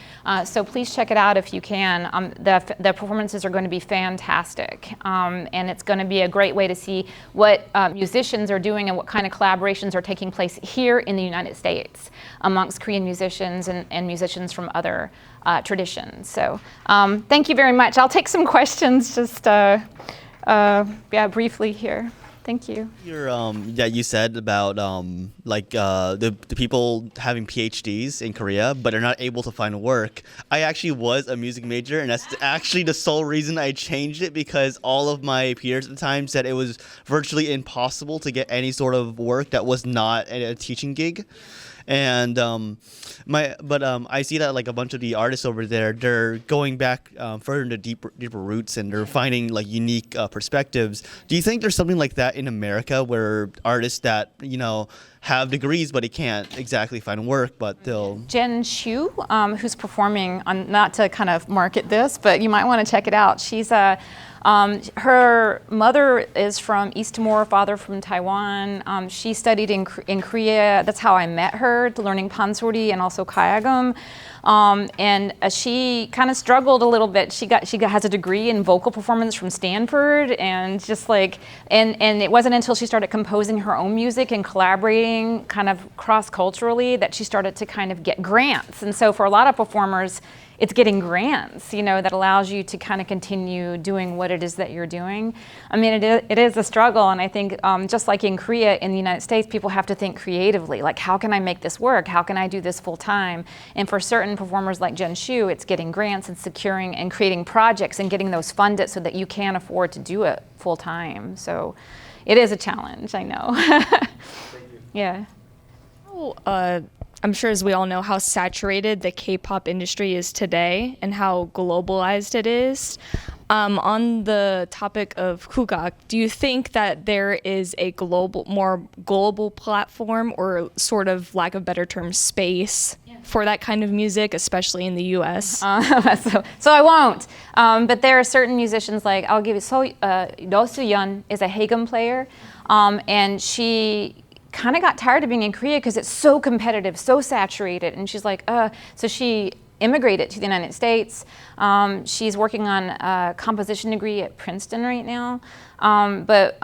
So please check it out if you can. The performances are going to be fantastic. And it's going to be a great way to see what musicians are doing and what kind of collaborations are taking place here in the United States amongst Korean musicians and musicians from other traditions. So thank you very much. I'll take some questions just briefly here. Thank you. You said about the people having PhDs in Korea, but are not able to find work. I actually was a music major, and that's actually the sole reason I changed it, because all of my peers at the time said it was virtually impossible to get any sort of work that was not a teaching gig. And I see that like a bunch of the artists over there, they're going back further into deeper roots, and they're finding like unique perspectives. Do you think there's something like that in America, where artists that have degrees but they can't exactly find work, but they'll... Jen Shu, who's performing on, not to kind of market this, but you might want to check it out. She's her mother is from East Timor, father from Taiwan. She studied in Korea. That's how I met her, learning pansori and also kayagum. And she kind of struggled a little bit. She has a degree in vocal performance from Stanford, and just like, and it wasn't until she started composing her own music and collaborating kind of cross-culturally that she started to kind of get grants. And so for a lot of performers, it's getting grants, that allows you to kind of continue doing what it is that you're doing. I mean, it is a struggle, and I think just like in Korea, in the United States, people have to think creatively, like, how can I make this work? How can I do this full time? And for certain performers like Jen Shu, it's getting grants and securing and creating projects and getting those funded so that you can afford to do it full time. So it is a challenge, I know. Thank you. Yeah. I'm sure, as we all know, how saturated the K-pop industry is today and how globalized it is. On the topic of Kugak, do you think that there is a more global platform, or sort of, lack of a better term, space for that kind of music, especially in the U.S.? So I won't. But there are certain musicians, like, I'll give you, Do Soo-yeon is a Hagum player, and she kind of got tired of being in Korea because it's so competitive, so saturated, and she's like, so she immigrated to the United States. She's working on a composition degree at Princeton right now. But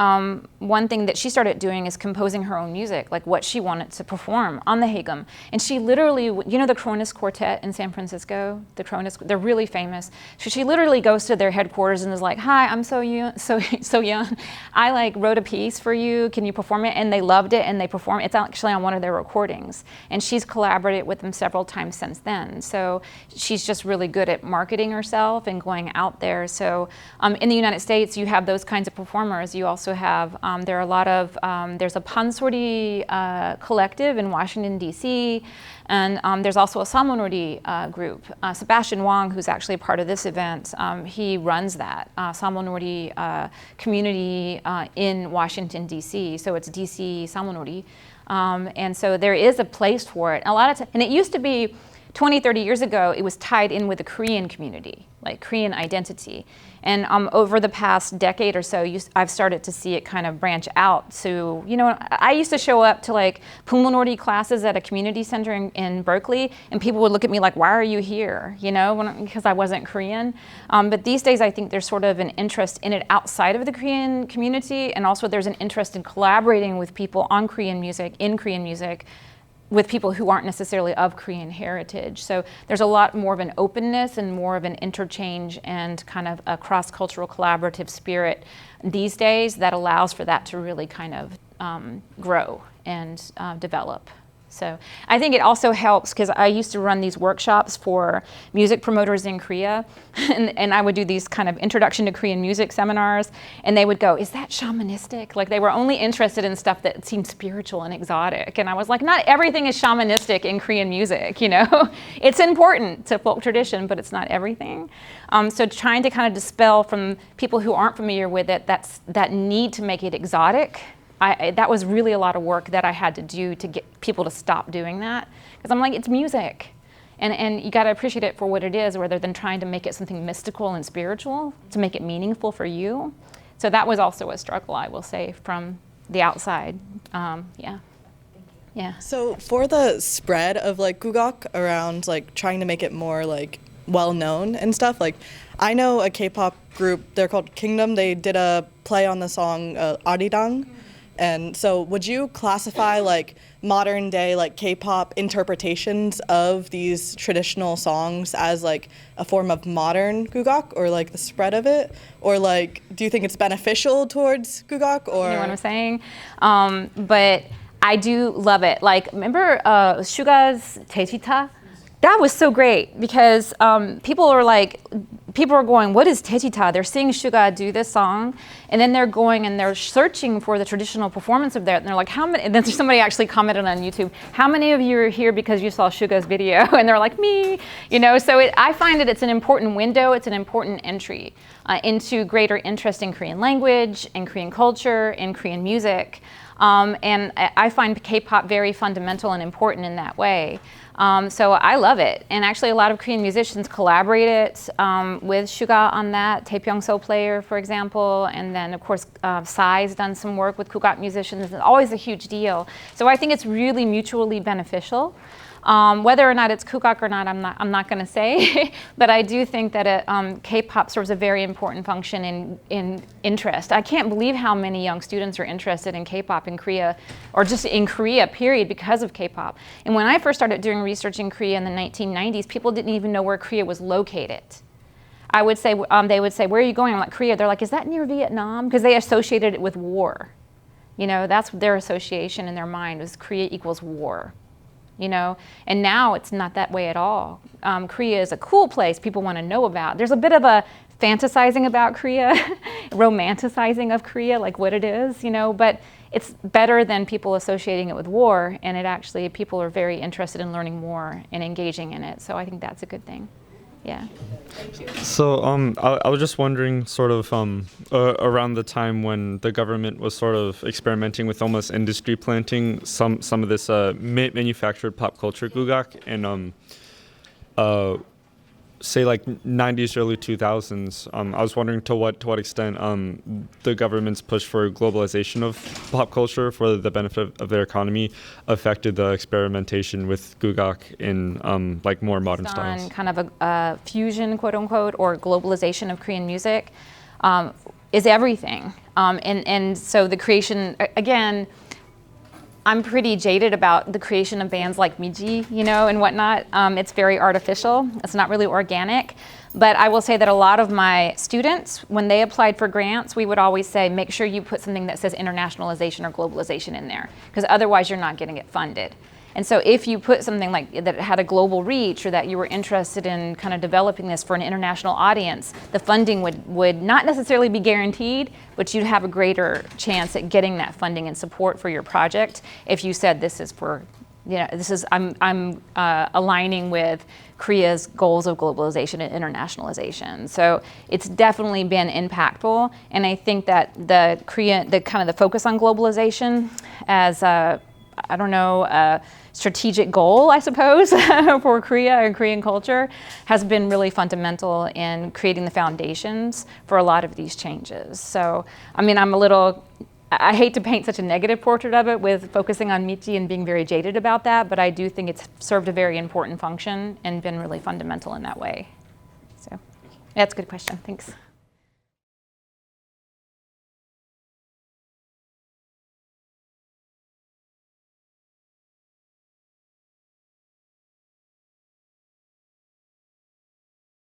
one thing that she started doing is composing her own music, like what she wanted to perform on the Hagum. And she literally, the Cronus Quartet in San Francisco, they're really famous. So she literally goes to their headquarters and is like, hi, I'm so young. I like wrote a piece for you. Can you perform it? And they loved it, and they performed. It's actually on one of their recordings. And she's collaborated with them several times since then. So she's just really good at marketing herself and going out there. So in the United States, you have those kinds of performers. You also have, there are a lot of, there's a Pansori collective in Washington, D.C., and there's also a Samonori group. Sebastian Wong, who's actually a part of this event, he runs that Samonori community in Washington, D.C., so it's D.C. Samonori. And so there is a place for it. And it used to be, 20, 30 years ago, it was tied in with the Korean community, like Korean identity. And over the past decade or so, I've started to see it kind of branch out. So, I used to show up to like Pungmonori classes at a community center in Berkeley, and people would look at me like, why are you here? Because I wasn't Korean. But these days, I think there's sort of an interest in it outside of the Korean community, and also there's an interest in collaborating with people on Korean music, in Korean music, with people who aren't necessarily of Korean heritage. So there's a lot more of an openness and more of an interchange and kind of a cross-cultural collaborative spirit these days that allows for that to really kind of grow and develop. So I think it also helps because I used to run these workshops for music promoters in Korea, and I would do these kind of introduction to Korean music seminars, and they would go, is that shamanistic? Like they were only interested in stuff that seemed spiritual and exotic. And I was like, not everything is shamanistic in Korean music, you know? It's important to folk tradition, but it's not everything. So trying to kind of dispel from people who aren't familiar with it, that need to make it exotic. That was really a lot of work that I had to do to get people to stop doing that. Because I'm like, it's music. And you got to appreciate it for what it is rather than trying to make it something mystical and spiritual to make it meaningful for you. So that was also a struggle, I will say, from the outside. Yeah. Yeah. So for the spread of like gugak around like trying to make it more like well known and stuff, like I know a K-pop group, they're called Kingdom. They did a play on the song Arirang. And so would you classify like modern day like K-pop interpretations of these traditional songs as like a form of modern gugak or like the spread of it? Or like, do you think it's beneficial towards gugak or? You know what I'm saying? But I do love it. Like, remember Suga's Tejita? That was so great because people are going, what is Tejita? They're seeing Suga do this song, and then they're going and they're searching for the traditional performance of that, and they're like, how many? And then somebody actually commented on YouTube, how many of you are here because you saw Suga's video? And they're like, me, you know. So I find that it's an important window, it's an important entry into greater interest in Korean language, in Korean culture, in Korean music. And I find K-pop very fundamental and important in that way. So I love it. And actually a lot of Korean musicians collaborated with Suga on that. Taepyeongso player, for example. And then of course, Psy's done some work with Kugak musicians. It's always a huge deal. So I think it's really mutually beneficial. Whether or not it's Kugak or not, I'm not going to say, but I do think that K-pop serves a very important function in interest. I can't believe how many young students are interested in K-pop in Korea, or just in Korea, period, because of K-pop. And when I first started doing research in Korea in the 1990s, people didn't even know where Korea was located. I would say, they would say, where are you going? I'm like, Korea. They're like, is that near Vietnam? Because they associated it with war. You know, that's their association in their mind, was Korea equals war. You know, and now it's not that way at all. Korea is a cool place people want to know about. There's a bit of a fantasizing about Korea, romanticizing of Korea, like what it is, you know, but it's better than people associating it with war, and it actually, people are very interested in learning more and engaging in it, so I think that's a good thing. Yeah. So I was just wondering, sort of around the time when the government was sort of experimenting with almost industry planting some of this manufactured pop culture gugak, and say like 90s, early 2000s. I was wondering to what extent the government's push for globalization of pop culture for the benefit of their economy affected the experimentation with gugak in like more modern styles. On kind of a fusion, quote unquote, or globalization of Korean music is everything. And so the creation, again, I'm pretty jaded about the creation of bands like Miji, you know, and whatnot. It's very artificial. It's not really organic. But I will say that a lot of my students, when they applied for grants, we would always say, make sure you put something that says internationalization or globalization in there, because otherwise you're not getting it funded. And so if you put something like that had a global reach, or that you were interested in kind of developing this for an international audience, the funding would not necessarily be guaranteed, but you'd have a greater chance at getting that funding and support for your project if you said, this is for, you know, this is, I'm aligning with Korea's goals of globalization and internationalization. So it's definitely been impactful. And I think that the kind of the focus on globalization as a, I don't know, a strategic goal, I suppose, for Korea and Korean culture has been really fundamental in creating the foundations for a lot of these changes. So, I mean, I hate to paint such a negative portrait of it with focusing on Michi and being very jaded about that, but I do think it's served a very important function and been really fundamental in that way. So, that's a good question. Thanks.